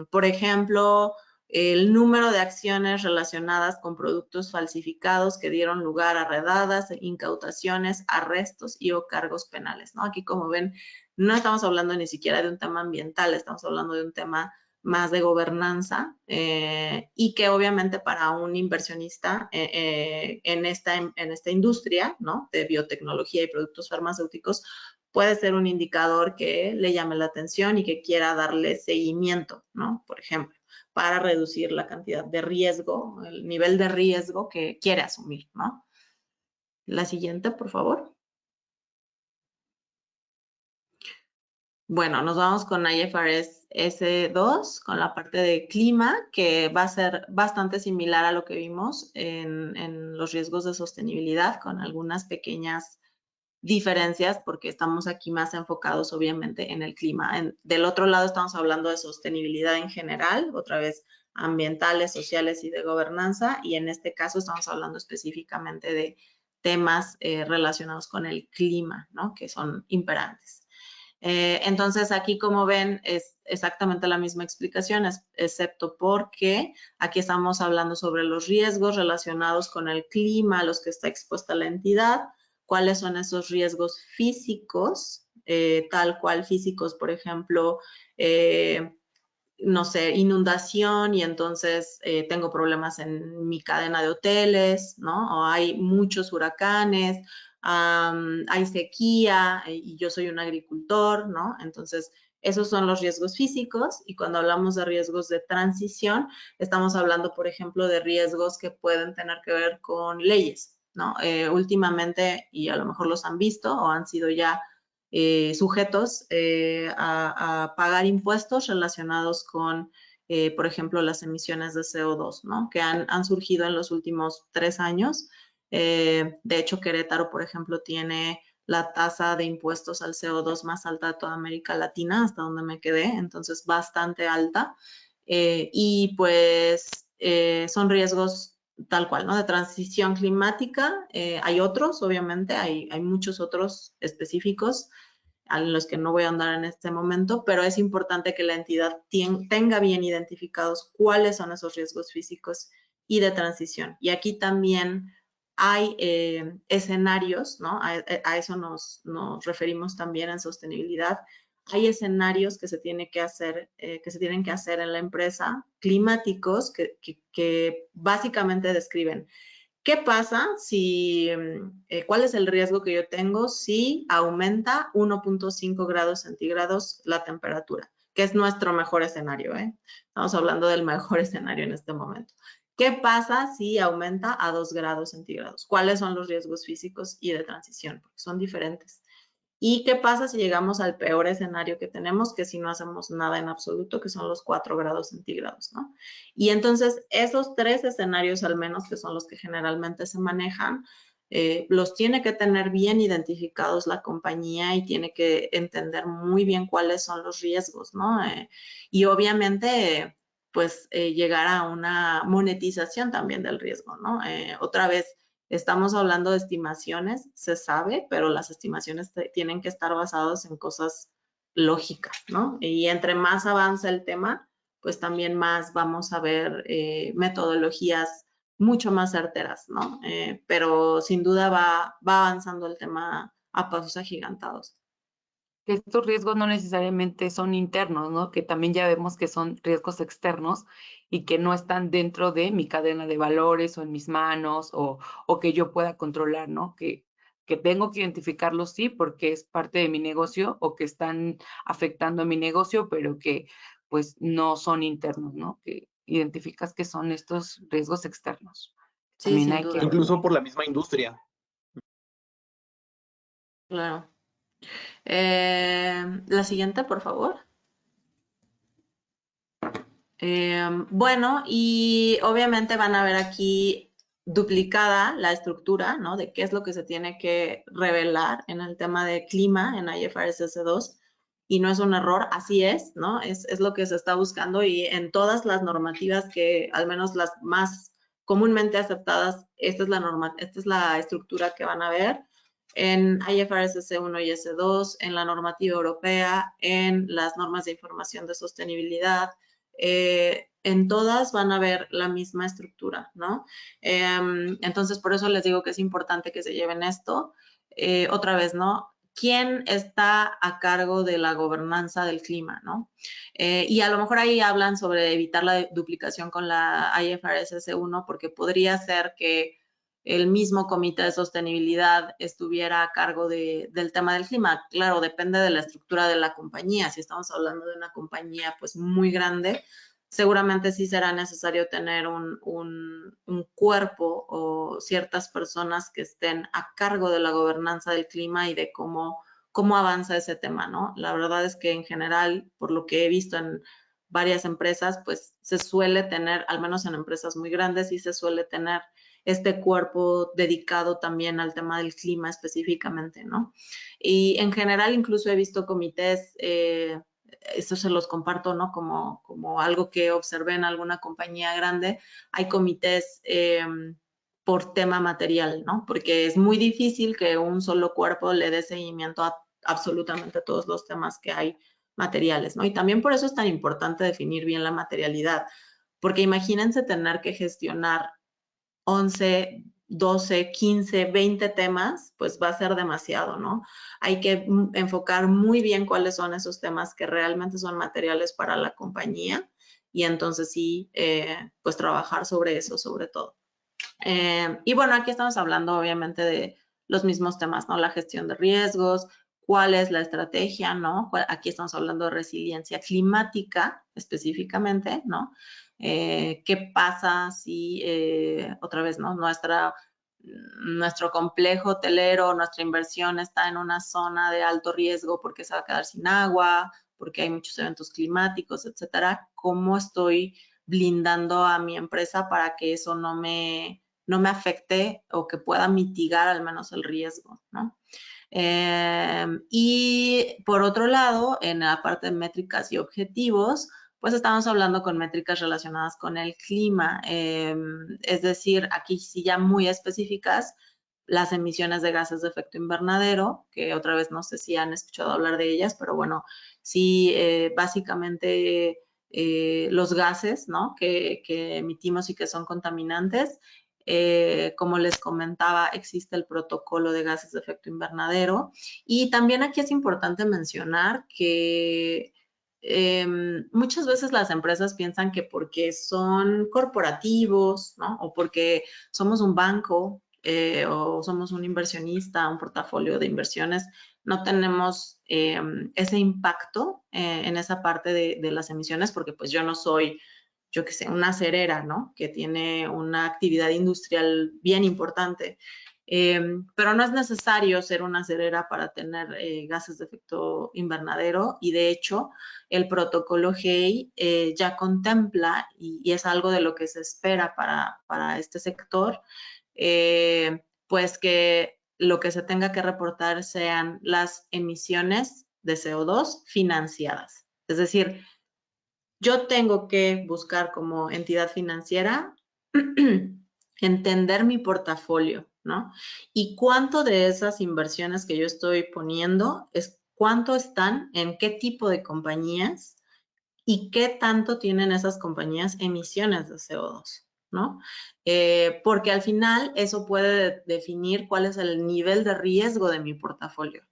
Por ejemplo, el número de acciones relacionadas con productos falsificados que dieron lugar a redadas, incautaciones, arrestos y o cargos penales, ¿no? Aquí, como ven, no estamos hablando ni siquiera de un tema ambiental, estamos hablando de un tema más de gobernanza y que obviamente para un inversionista en esta industria, ¿no? De biotecnología y productos farmacéuticos, puede ser un indicador que le llame la atención y que quiera darle seguimiento, ¿no? Por ejemplo, para reducir la cantidad de riesgo, el nivel de riesgo que quiere asumir, ¿no? La siguiente, por favor. Bueno, nos vamos con IFRS S2, con la parte de clima, que va a ser bastante similar a lo que vimos en los riesgos de sostenibilidad, con algunas pequeñas diferencias porque estamos aquí más enfocados obviamente en el clima. Del otro lado estamos hablando de sostenibilidad en general, otra vez ambientales, sociales y de gobernanza, y en este caso estamos hablando específicamente de temas relacionados con el clima, ¿no? Que son imperantes. Entonces aquí, como ven, es exactamente la misma explicación, excepto porque aquí estamos hablando sobre los riesgos relacionados con el clima a los que está expuesta la entidad, cuáles son esos riesgos físicos, tal cual físicos, por ejemplo, no sé, inundación y entonces tengo problemas en mi cadena de hoteles, ¿no? O hay muchos huracanes, hay sequía y yo soy un agricultor, ¿no? Entonces, esos son los riesgos físicos y cuando hablamos de riesgos de transición, estamos hablando, por ejemplo, de riesgos que pueden tener que ver con leyes, ¿no? Últimamente, y a lo mejor los han visto o han sido ya sujetos a pagar impuestos relacionados con, por ejemplo, las emisiones de CO2, ¿no? Que han surgido en los últimos 3 años. De hecho, Querétaro, por ejemplo, tiene la tasa de impuestos al CO2 más alta de toda América Latina, hasta donde me quedé, entonces bastante alta. Y pues son riesgos tal cual, ¿no? De transición climática. Hay otros, obviamente, hay muchos otros específicos a los que no voy a andar en este momento, pero es importante que la entidad tenga bien identificados cuáles son esos riesgos físicos y de transición. Y aquí también hay escenarios, ¿no? A eso nos referimos también en sostenibilidad. Hay escenarios que se tienen que hacer en la empresa, climáticos, que básicamente describen qué pasa si, cuál es el riesgo que yo tengo si aumenta 1.5 grados centígrados la temperatura, que es nuestro mejor escenario, ¿eh? Estamos hablando del mejor escenario en este momento. ¿Qué pasa si aumenta a 2 grados centígrados? ¿Cuáles son los riesgos físicos y de transición? Porque son diferentes. ¿Y qué pasa si llegamos al peor escenario que tenemos, que si no hacemos nada en absoluto, que son los 4 grados centígrados, ¿no? Y entonces esos 3 escenarios al menos, que son los que generalmente se manejan, los tiene que tener bien identificados la compañía y tiene que entender muy bien cuáles son los riesgos, ¿no? Y obviamente, pues, llegar a una monetización también del riesgo, ¿no? Otra vez, estamos hablando de estimaciones, se sabe, pero las estimaciones tienen que estar basadas en cosas lógicas, ¿no? Y entre más avanza el tema, pues también más vamos a ver metodologías mucho más certeras, ¿no? Pero sin duda va avanzando el tema a pasos agigantados. Que estos riesgos no necesariamente son internos, ¿no? Que también ya vemos que son riesgos externos y que no están dentro de mi cadena de valores o en mis manos o que yo pueda controlar, ¿no? Que tengo que identificarlos, sí, porque es parte de mi negocio o que están afectando a mi negocio, pero que pues no son internos, ¿no? Que identificas que son estos riesgos externos. Sí, También sin hay duda. que... Incluso por la misma industria. Claro. La siguiente, por favor. Bueno, y obviamente van a ver aquí duplicada la estructura, ¿no? De qué es lo que se tiene que revelar en el tema de clima en IFRS S2. Y no es un error, así es, ¿no? Es lo que se está buscando y en todas las normativas que, al menos las más comúnmente aceptadas, esta es la estructura que van a ver en IFRS S1 y S2, en la normativa europea, en las normas de información de sostenibilidad, en todas van a ver la misma estructura, ¿no? Entonces, por eso les digo que es importante que se lleven esto. Otra vez, ¿no? ¿Quién está a cargo de la gobernanza del clima, ¿no? Y a lo mejor ahí hablan sobre evitar la duplicación con la IFRS S1, porque podría ser que el mismo comité de sostenibilidad estuviera a cargo del tema del clima. Claro, depende de la estructura de la compañía. Si estamos hablando de una compañía pues muy grande, seguramente sí será necesario tener un cuerpo o ciertas personas que estén a cargo de la gobernanza del clima y de cómo avanza ese tema, ¿no? La verdad es que en general, por lo que he visto en varias empresas, pues se suele tener, al menos en empresas muy grandes, sí se suele tener este cuerpo dedicado también al tema del clima específicamente, ¿no? Y en general incluso he visto comités, esto se los comparto, ¿no? Como algo que observé en alguna compañía grande, hay comités por tema material, ¿no? Porque es muy difícil que un solo cuerpo le dé seguimiento a absolutamente todos los temas que hay materiales, ¿no? Y también por eso es tan importante definir bien la materialidad, porque imagínense tener que gestionar 11, 12, 15, 20 temas, pues va a ser demasiado, ¿no? Hay que enfocar muy bien cuáles son esos temas que realmente son materiales para la compañía y entonces sí, pues trabajar sobre eso, sobre todo. Y bueno, aquí estamos hablando obviamente de los mismos temas, ¿no? La gestión de riesgos, cuál es la estrategia, ¿no? Aquí estamos hablando de resiliencia climática específicamente, ¿no? ¿Qué pasa si, otra vez, ¿no? Nuestro complejo hotelero, nuestra inversión está en una zona de alto riesgo porque se va a quedar sin agua, porque hay muchos eventos climáticos, etcétera. ¿Cómo estoy blindando a mi empresa para que eso no me afecte o que pueda mitigar al menos el riesgo, ¿no? Y por otro lado, en la parte de métricas y objetivos, pues estamos hablando con métricas relacionadas con el clima, es decir, aquí sí ya muy específicas, las emisiones de gases de efecto invernadero, que otra vez no sé si han escuchado hablar de ellas, pero bueno, sí, básicamente los gases, ¿no? que emitimos y que son contaminantes. Como les comentaba, existe el protocolo de gases de efecto invernadero y también aquí es importante mencionar que muchas veces las empresas piensan que porque son corporativos, ¿no? O porque somos un banco o somos un inversionista, un portafolio de inversiones, no tenemos ese impacto en esa parte de las emisiones porque pues yo no soy, yo qué sé, una acerera, ¿no? Que tiene una actividad industrial bien importante. Pero no es necesario ser una acerera para tener gases de efecto invernadero y de hecho el protocolo GEI ya contempla y es algo de lo que se espera para este sector, pues que lo que se tenga que reportar sean las emisiones de CO2 financiadas. Es decir, yo tengo que buscar como entidad financiera entender mi portafolio, ¿no? Y cuánto de esas inversiones que yo estoy poniendo es cuánto están en qué tipo de compañías y qué tanto tienen esas compañías emisiones de CO2, ¿no? Porque al final eso puede definir cuál es el nivel de riesgo de mi portafolio,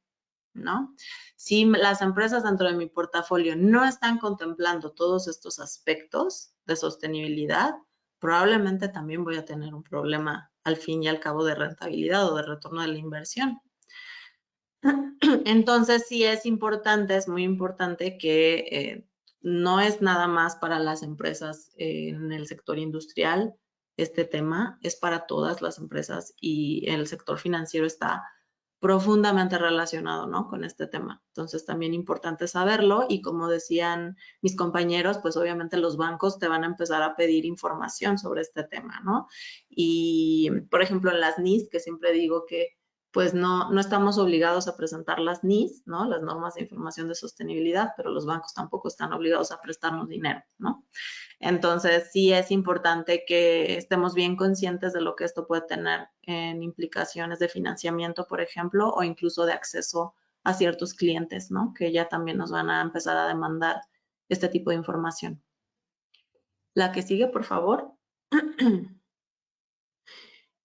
¿no? Si las empresas dentro de mi portafolio no están contemplando todos estos aspectos de sostenibilidad, probablemente también voy a tener un problema al fin y al cabo de rentabilidad o de retorno de la inversión. Entonces sí es importante, es muy importante que no es nada más para las empresas en el sector industrial este tema, es para todas las empresas y el sector financiero está profundamente relacionado, ¿no? Con este tema. Entonces también importante saberlo y como decían mis compañeros, pues obviamente los bancos te van a empezar a pedir información sobre este tema, ¿no? Y por ejemplo en las NIS, que siempre digo que pues no estamos obligados a presentar las NIS, ¿no? Las normas de información de sostenibilidad, pero los bancos tampoco están obligados a prestarnos dinero, ¿no? Entonces, sí es importante que estemos bien conscientes de lo que esto puede tener en implicaciones de financiamiento, por ejemplo, o incluso de acceso a ciertos clientes, ¿no? Que ya también nos van a empezar a demandar este tipo de información. La que sigue, por favor.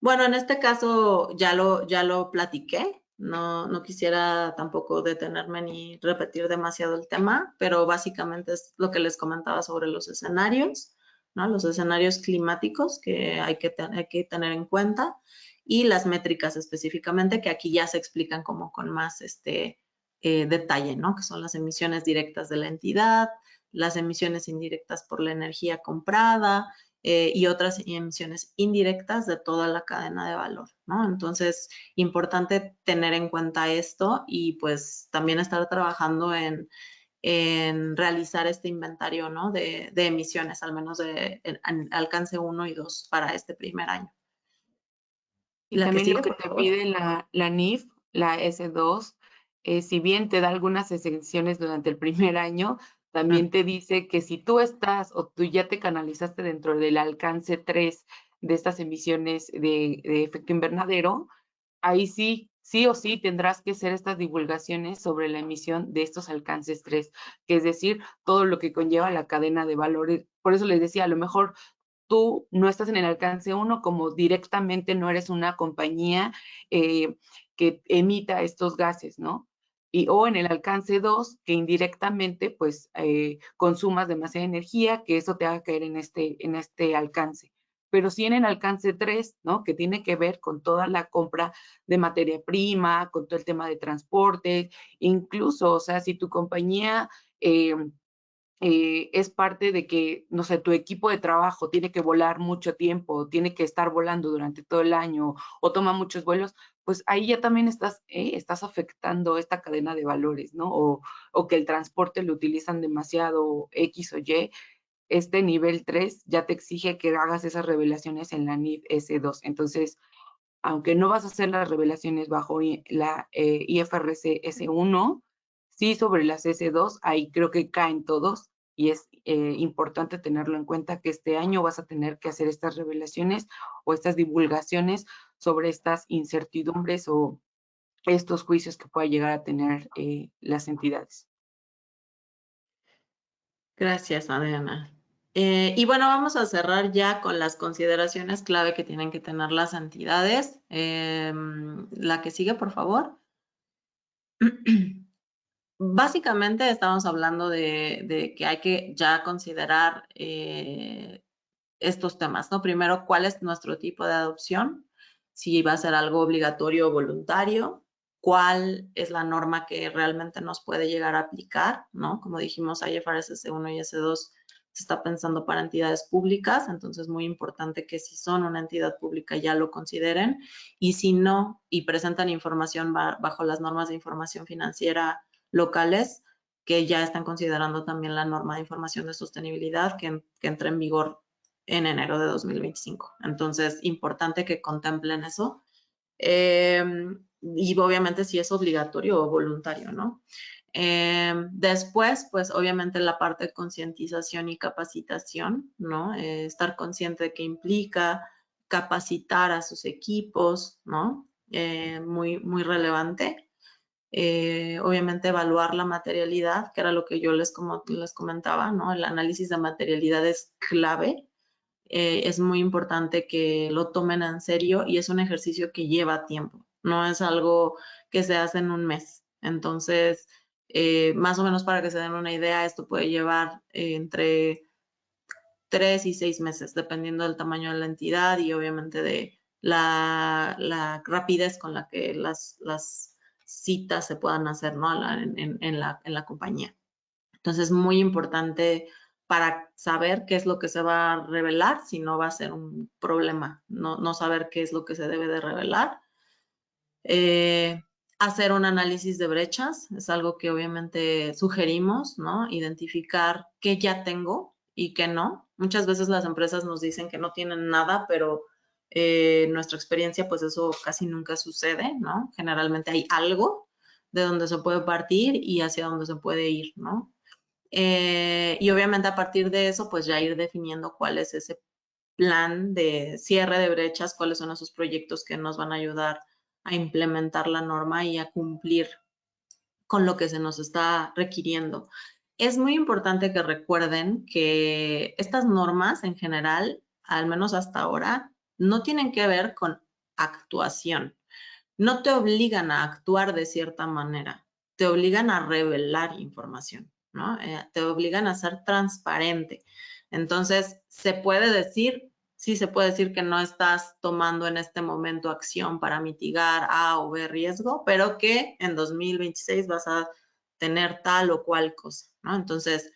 Bueno, en este caso ya lo platiqué. No quisiera tampoco detenerme ni repetir demasiado el tema, pero básicamente es lo que les comentaba sobre los escenarios, ¿no? Los escenarios climáticos que hay que tener en cuenta y las métricas específicamente, que aquí ya se explican como con más detalle, ¿no? Que son las emisiones directas de la entidad, las emisiones indirectas por la energía comprada, y otras emisiones indirectas de toda la cadena de valor, ¿no? Entonces, importante tener en cuenta esto y pues también estar trabajando en realizar este inventario, ¿no? De emisiones, al menos en alcance 1 y 2 para este primer año. Y La que también sigue, lo que por te favor. pide la NIF, la S2, si bien te da algunas exenciones durante el primer año, también te dice que si tú estás o tú ya te canalizaste dentro del alcance 3 de estas emisiones de efecto invernadero, ahí sí, sí o sí tendrás que hacer estas divulgaciones sobre la emisión de estos alcances 3, que es decir, todo lo que conlleva la cadena de valores. Por eso les decía, a lo mejor tú no estás en el alcance 1 como directamente no eres una compañía que emita estos gases, ¿no? O en el alcance 2, que indirectamente pues consumas demasiada energía, que eso te haga caer en este alcance. Pero sí en el alcance 3, ¿no? Que tiene que ver con toda la compra de materia prima, con todo el tema de transporte, incluso, o sea, si tu compañía es parte de que, no sé, tu equipo de trabajo tiene que volar mucho tiempo, tiene que estar volando durante todo el año o toma muchos vuelos, pues ahí ya también estás afectando esta cadena de valores, ¿no? O que el transporte lo utilizan demasiado X o Y. Este nivel 3 ya te exige que hagas esas revelaciones en la NIF S2. Entonces, aunque no vas a hacer las revelaciones bajo la IFRS S1, sí sobre las S2, ahí creo que caen todos y es importante tenerlo en cuenta que este año vas a tener que hacer estas revelaciones o estas divulgaciones sobre estas incertidumbres o estos juicios que pueda llegar a tener las entidades. Gracias, Adriana. Y bueno, vamos a cerrar ya con las consideraciones clave que tienen que tener las entidades. La que sigue, por favor. Básicamente estamos hablando de que hay que ya considerar estos temas, ¿no? Primero, ¿cuál es nuestro tipo de adopción? Si va a ser algo obligatorio o voluntario. ¿Cuál es la norma que realmente nos puede llegar a aplicar, ¿no? Como dijimos, IFRS S1 y S2 se está pensando para entidades públicas, entonces es muy importante que si son una entidad pública ya lo consideren, y si no, y presentan información bajo las normas de información financiera locales, que ya están considerando también la norma de información de sostenibilidad que entra en vigor en enero de 2025. Entonces, importante que contemplen eso. Y obviamente si es obligatorio o voluntario, ¿no? Después, pues obviamente la parte de concientización y capacitación, ¿no? Estar consciente de que implica capacitar a sus equipos, ¿no? Muy relevante. Obviamente evaluar la materialidad, que era lo que yo les comentaba, ¿no? El análisis de materialidad es clave. Es muy importante que lo tomen en serio y es un ejercicio que lleva tiempo, no es algo que se hace en un mes. Entonces, más o menos para que se den una idea, esto puede llevar entre 3 y 6 meses, dependiendo del tamaño de la entidad y obviamente de la rapidez con la que las citas se puedan hacer, ¿no? en la compañía. Entonces, muy importante para saber qué es lo que se va a revelar, si no va a ser un problema, no saber qué es lo que se debe de revelar. Hacer un análisis de brechas, es algo que obviamente sugerimos, ¿no? Identificar qué ya tengo y qué no. Muchas veces las empresas nos dicen que no tienen nada, pero en nuestra experiencia, pues eso casi nunca sucede, ¿no? Generalmente hay algo de donde se puede partir y hacia dónde se puede ir, ¿no? Y obviamente a partir de eso, pues ya ir definiendo cuál es ese plan de cierre de brechas, cuáles son esos proyectos que nos van a ayudar a implementar la norma y a cumplir con lo que se nos está requiriendo. Es muy importante que recuerden que estas normas en general, al menos hasta ahora, no tienen que ver con actuación. No te obligan a actuar de cierta manera, te obligan a revelar información, ¿no? Te obligan a ser transparente. Entonces, se puede decir, sí se puede decir que no estás tomando en este momento acción para mitigar A o B riesgo, pero que en 2026 vas a tener tal o cual cosa, ¿no? Entonces,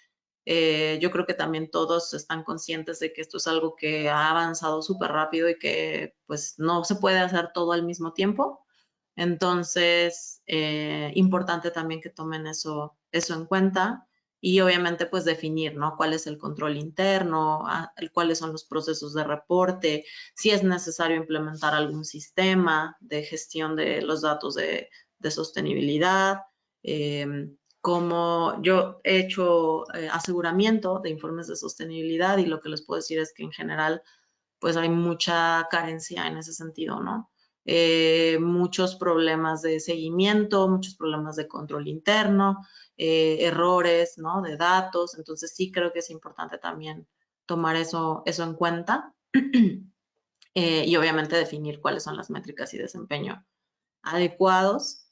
yo creo que también todos están conscientes de que esto es algo que ha avanzado súper rápido y que pues no se puede hacer todo al mismo tiempo. Entonces, importante también que tomen eso en cuenta. y obviamente pues definir, ¿no? Cuál es el control interno, cuáles son los procesos de reporte, si es necesario implementar algún sistema de gestión de los datos de sostenibilidad, como yo he hecho aseguramiento de informes de sostenibilidad y lo que les puedo decir es que en general pues hay mucha carencia en ese sentido, ¿no? Muchos problemas de seguimiento, muchos problemas de control interno, errores, ¿no? De datos, entonces sí creo que es importante también tomar eso en cuenta y obviamente definir cuáles son las métricas y desempeño adecuados.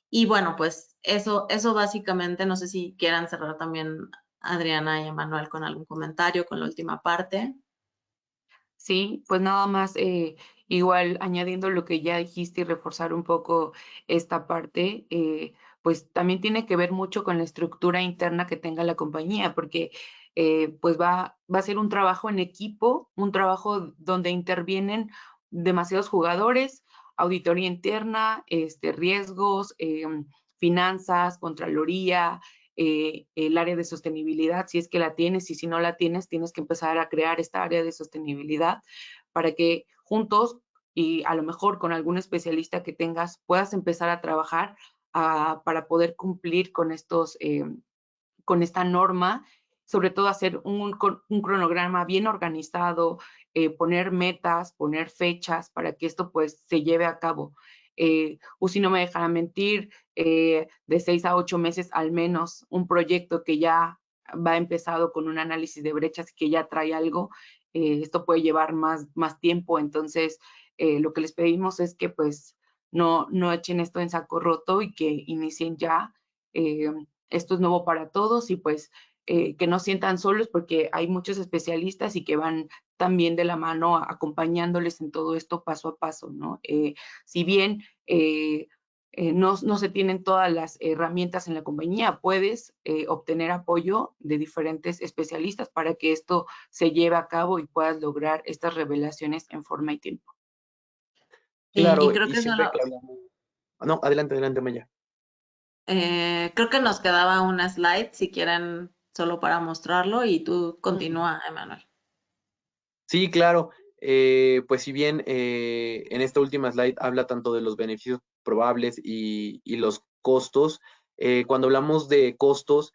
Y bueno, pues eso básicamente, no sé si quieran cerrar también Adriana y Emanuel con algún comentario con la última parte. Sí, pues nada más, igual añadiendo lo que ya dijiste y reforzar un poco esta parte, pues también tiene que ver mucho con la estructura interna que tenga la compañía, porque pues va a ser un trabajo en equipo, un trabajo donde intervienen demasiados jugadores, auditoría interna, riesgos, finanzas, contraloría, el área de sostenibilidad, si es que la tienes, y si no la tienes, tienes que empezar a crear esta área de sostenibilidad para que juntos y a lo mejor con algún especialista que tengas puedas empezar a trabajar para poder cumplir con con esta norma, sobre todo hacer un cronograma bien organizado, poner metas, poner fechas para que esto pues se lleve a cabo. Uzi no me dejará mentir, de 6 a 8 meses al menos, un proyecto que ya va empezado con un análisis de brechas que ya trae algo, esto puede llevar más tiempo, entonces lo que les pedimos es que pues no echen esto en saco roto y que inicien ya. Esto es nuevo para todos y pues que no sientan solos porque hay muchos especialistas y que van también de la mano acompañándoles en todo esto paso a paso, ¿no? Si bien no se tienen todas las herramientas en la compañía, puedes obtener apoyo de diferentes especialistas para que esto se lleve a cabo y puedas lograr estas revelaciones en forma y tiempo. Y Claro, creo y que siempre que hablamos... No, adelante, Maya. creo que nos quedaba una slide, si quieren, solo para mostrarlo, y tú continúa, Emanuel. Sí, claro. Pues si bien en esta última slide habla tanto de los beneficios probables y los costos, cuando hablamos de costos,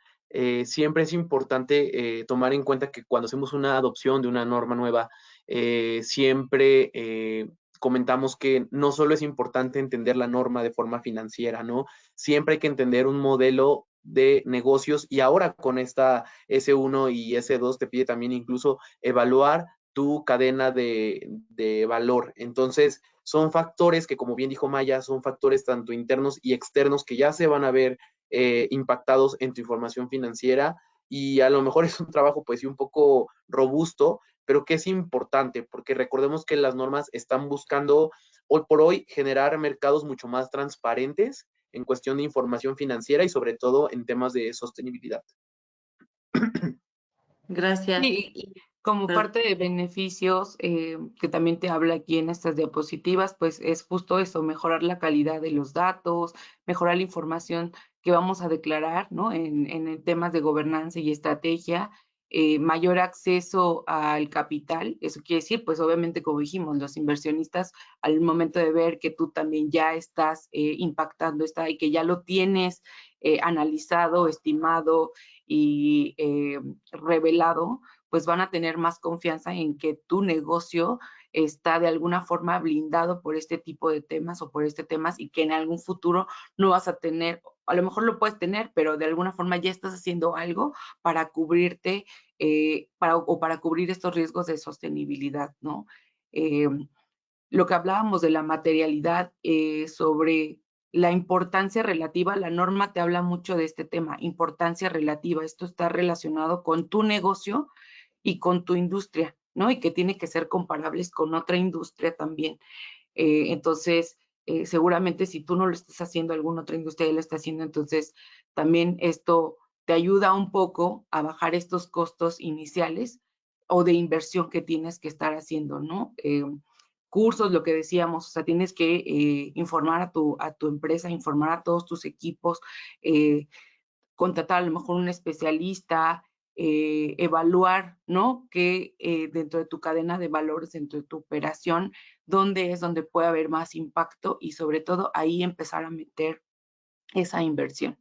siempre es importante tomar en cuenta que cuando hacemos una adopción de una norma nueva, siempre comentamos que no solo es importante entender la norma de forma financiera, ¿no? Siempre hay que entender un modelo de negocios y ahora con esta S1 y S2 te pide también incluso evaluar tu cadena de valor. Entonces, son factores que, como bien dijo Maya, son factores tanto internos y externos que ya se van a ver impactados en tu información financiera y a lo mejor es un trabajo pues sí un poco robusto, pero que es importante porque recordemos que las normas están buscando hoy por hoy generar mercados mucho más transparentes en cuestión de información financiera y sobre todo en temas de sostenibilidad. Gracias. Y como parte de beneficios que también te habla aquí en estas diapositivas, pues es justo eso, mejorar la calidad de los datos, mejorar la información que vamos a declarar, ¿no? En temas de gobernanza y estrategia, mayor acceso al capital, eso quiere decir, pues obviamente, como dijimos, los inversionistas al momento de ver que tú también ya estás impactando esta y que ya lo tienes analizado, estimado y revelado, pues van a tener más confianza en que tu negocio está de alguna forma blindado por este tipo de temas o por este temas y que en algún futuro no vas a tener, a lo mejor lo puedes tener, pero de alguna forma ya estás haciendo algo para cubrirte para cubrir estos riesgos de sostenibilidad, ¿no? Lo que hablábamos de la materialidad sobre la importancia relativa, la norma te habla mucho de este tema, importancia relativa. Esto está relacionado con tu negocio y con tu industria, ¿no? Y que tiene que ser comparables con otra industria también. Entonces, seguramente si tú no lo estás haciendo, alguna otra industria ya lo está haciendo, entonces también esto te ayuda un poco a bajar estos costos iniciales o de inversión que tienes que estar haciendo, ¿no? Cursos, lo que decíamos, o sea, tienes que informar a tu empresa, informar a todos tus equipos, contratar a lo mejor un especialista, evaluar, ¿no? Que dentro de tu cadena de valores, dentro de tu operación, dónde es donde puede haber más impacto y sobre todo ahí empezar a meter esa inversión.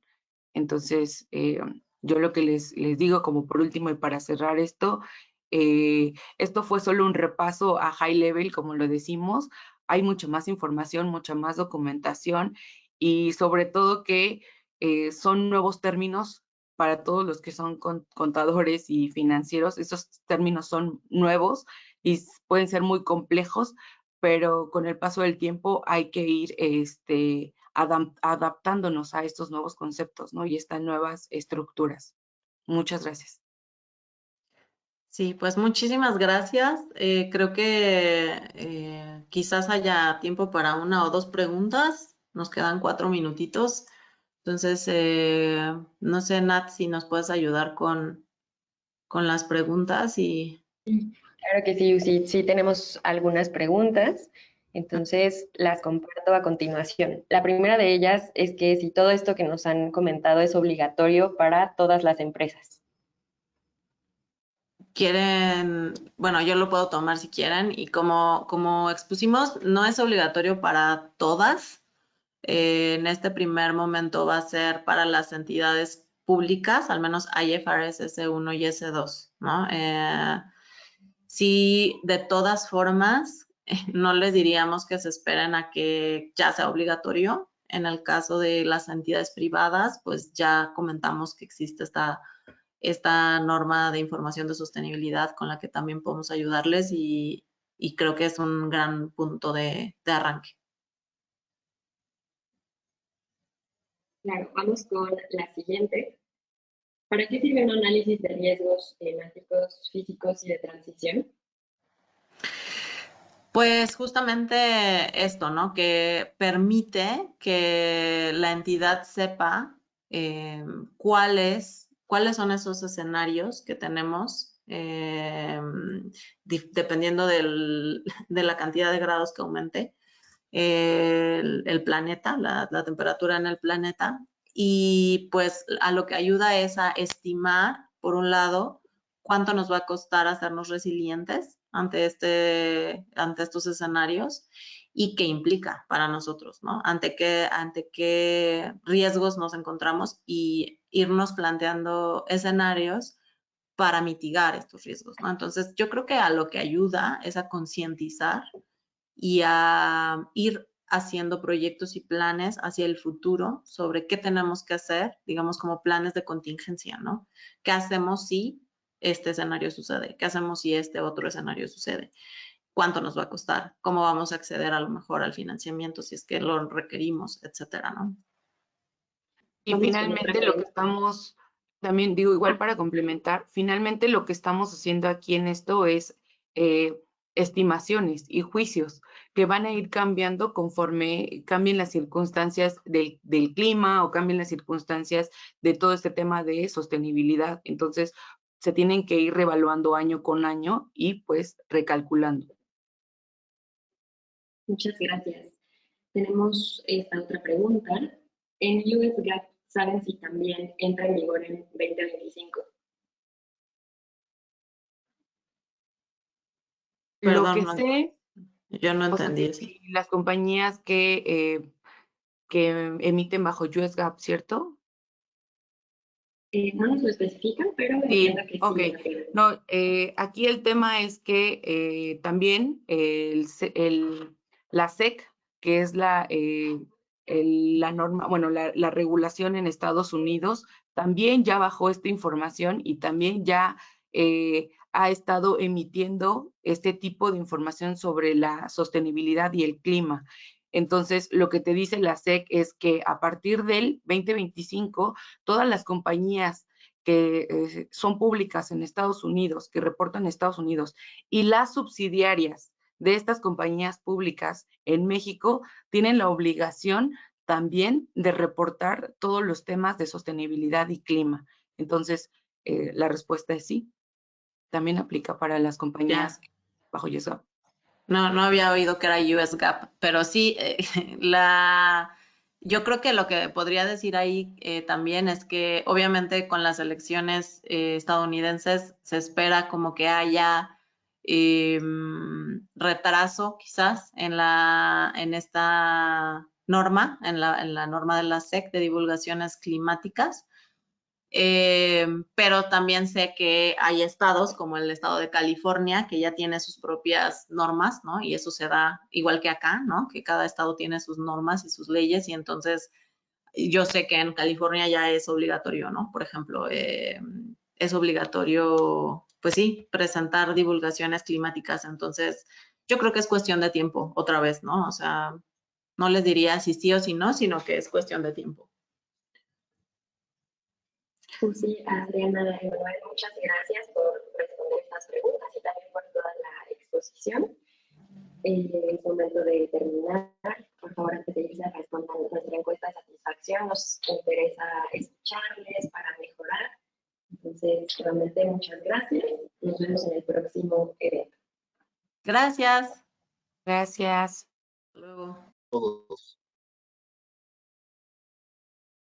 Entonces, yo lo que les digo como por último y para cerrar esto fue solo un repaso a high level, como lo decimos. Hay mucha más información, mucha más documentación y sobre todo que son nuevos términos para todos los que son contadores y financieros. Esos términos son nuevos y pueden ser muy complejos, pero con el paso del tiempo hay que ir adaptándonos a estos nuevos conceptos, ¿no? Y estas nuevas estructuras. Muchas gracias. Sí, pues muchísimas gracias. Creo que quizás haya tiempo para una o dos preguntas. Nos quedan 4 minutitos. Entonces, no sé, Nat, si nos puedes ayudar con las preguntas y... Claro que sí, sí tenemos algunas preguntas, entonces las comparto a continuación. La primera de ellas es que si todo esto que nos han comentado es obligatorio para todas las empresas. Quieren, bueno, yo lo puedo tomar si quieren y como expusimos, no es obligatorio para todas. En este primer momento va a ser para las entidades públicas, al menos IFRS S1 y S2, ¿no? Sí, de todas formas, no les diríamos que se esperen a que ya sea obligatorio. En el caso de las entidades privadas, pues ya comentamos que existe esta norma de información de sostenibilidad con la que también podemos ayudarles y creo que es un gran punto de arranque. Claro, vamos con la siguiente. ¿Para qué sirve un análisis de riesgos climáticos, físicos y de transición? Pues justamente esto, ¿no? Que permite que la entidad sepa cuáles son esos escenarios que tenemos, dependiendo de la cantidad de grados que aumente el planeta, la temperatura en el planeta. Y pues a lo que ayuda es a estimar, por un lado, cuánto nos va a costar hacernos resilientes ante estos escenarios y qué implica para nosotros, ¿no? Ante qué riesgos nos encontramos y irnos planteando escenarios para mitigar estos riesgos, ¿no? Entonces, yo creo que a lo que ayuda es a concientizar y a ir haciendo proyectos y planes hacia el futuro sobre qué tenemos que hacer, digamos como planes de contingencia, ¿no? ¿Qué hacemos si este escenario sucede? ¿Qué hacemos si este otro escenario sucede? ¿Cuánto nos va a costar? ¿Cómo vamos a acceder a lo mejor al financiamiento si es que lo requerimos, etcétera, ¿no? Y finalmente lo que estamos, también digo igual para complementar, finalmente lo que estamos haciendo aquí en esto es estimaciones y juicios que van a ir cambiando conforme cambien las circunstancias del clima o cambien las circunstancias de todo este tema de sostenibilidad. Entonces, se tienen que ir revaluando año con año y pues recalculando. Muchas gracias. Tenemos esta otra pregunta. En US GAAP, ¿saben si también entra en vigor en 2025? Perdón, Lo que sé, yo no entendí eso. las compañías que emiten bajo US GAAP, ¿cierto? No nos lo especifican, pero Sí, entiendo que ok. sí. No, aquí el tema es que también la SEC, que es la norma, bueno, la regulación en Estados Unidos, también ya bajó esta información y también ya ha estado emitiendo este tipo de información sobre la sostenibilidad y el clima. Entonces, lo que te dice la SEC es que a partir del 2025, todas las compañías que son públicas en Estados Unidos, que reportan en Estados Unidos, y las subsidiarias de estas compañías públicas en México tienen la obligación también de reportar todos los temas de sostenibilidad y clima. Entonces, la respuesta es sí. También aplica para las compañías bajo USA. No había oído que era US GAAP, pero sí, la Yo creo que lo que podría decir ahí también es que obviamente con las elecciones estadounidenses se espera como que haya retraso quizás en esta norma, en la norma de la SEC de divulgaciones climáticas. Pero también sé que hay estados como el estado de California que ya tiene sus propias normas, ¿no? Y eso se da igual que acá, ¿no? Que cada estado tiene sus normas y sus leyes y entonces yo sé que en California ya es obligatorio, ¿no? Por ejemplo, es obligatorio, pues sí, presentar divulgaciones climáticas. Entonces, yo creo que es cuestión de tiempo, otra vez, ¿no? O sea, no les diría si sí o si no, sino que es cuestión de tiempo. Pues sí, Adriana, igual muchas gracias por responder estas preguntas y también por toda la exposición. Es momento de terminar. Por favor, antes de irse, respondan nuestra encuesta de satisfacción. Nos interesa escucharles para mejorar. Entonces, nuevamente, muchas gracias. Nos vemos en el próximo evento. Gracias. Gracias. Hasta luego. Todos.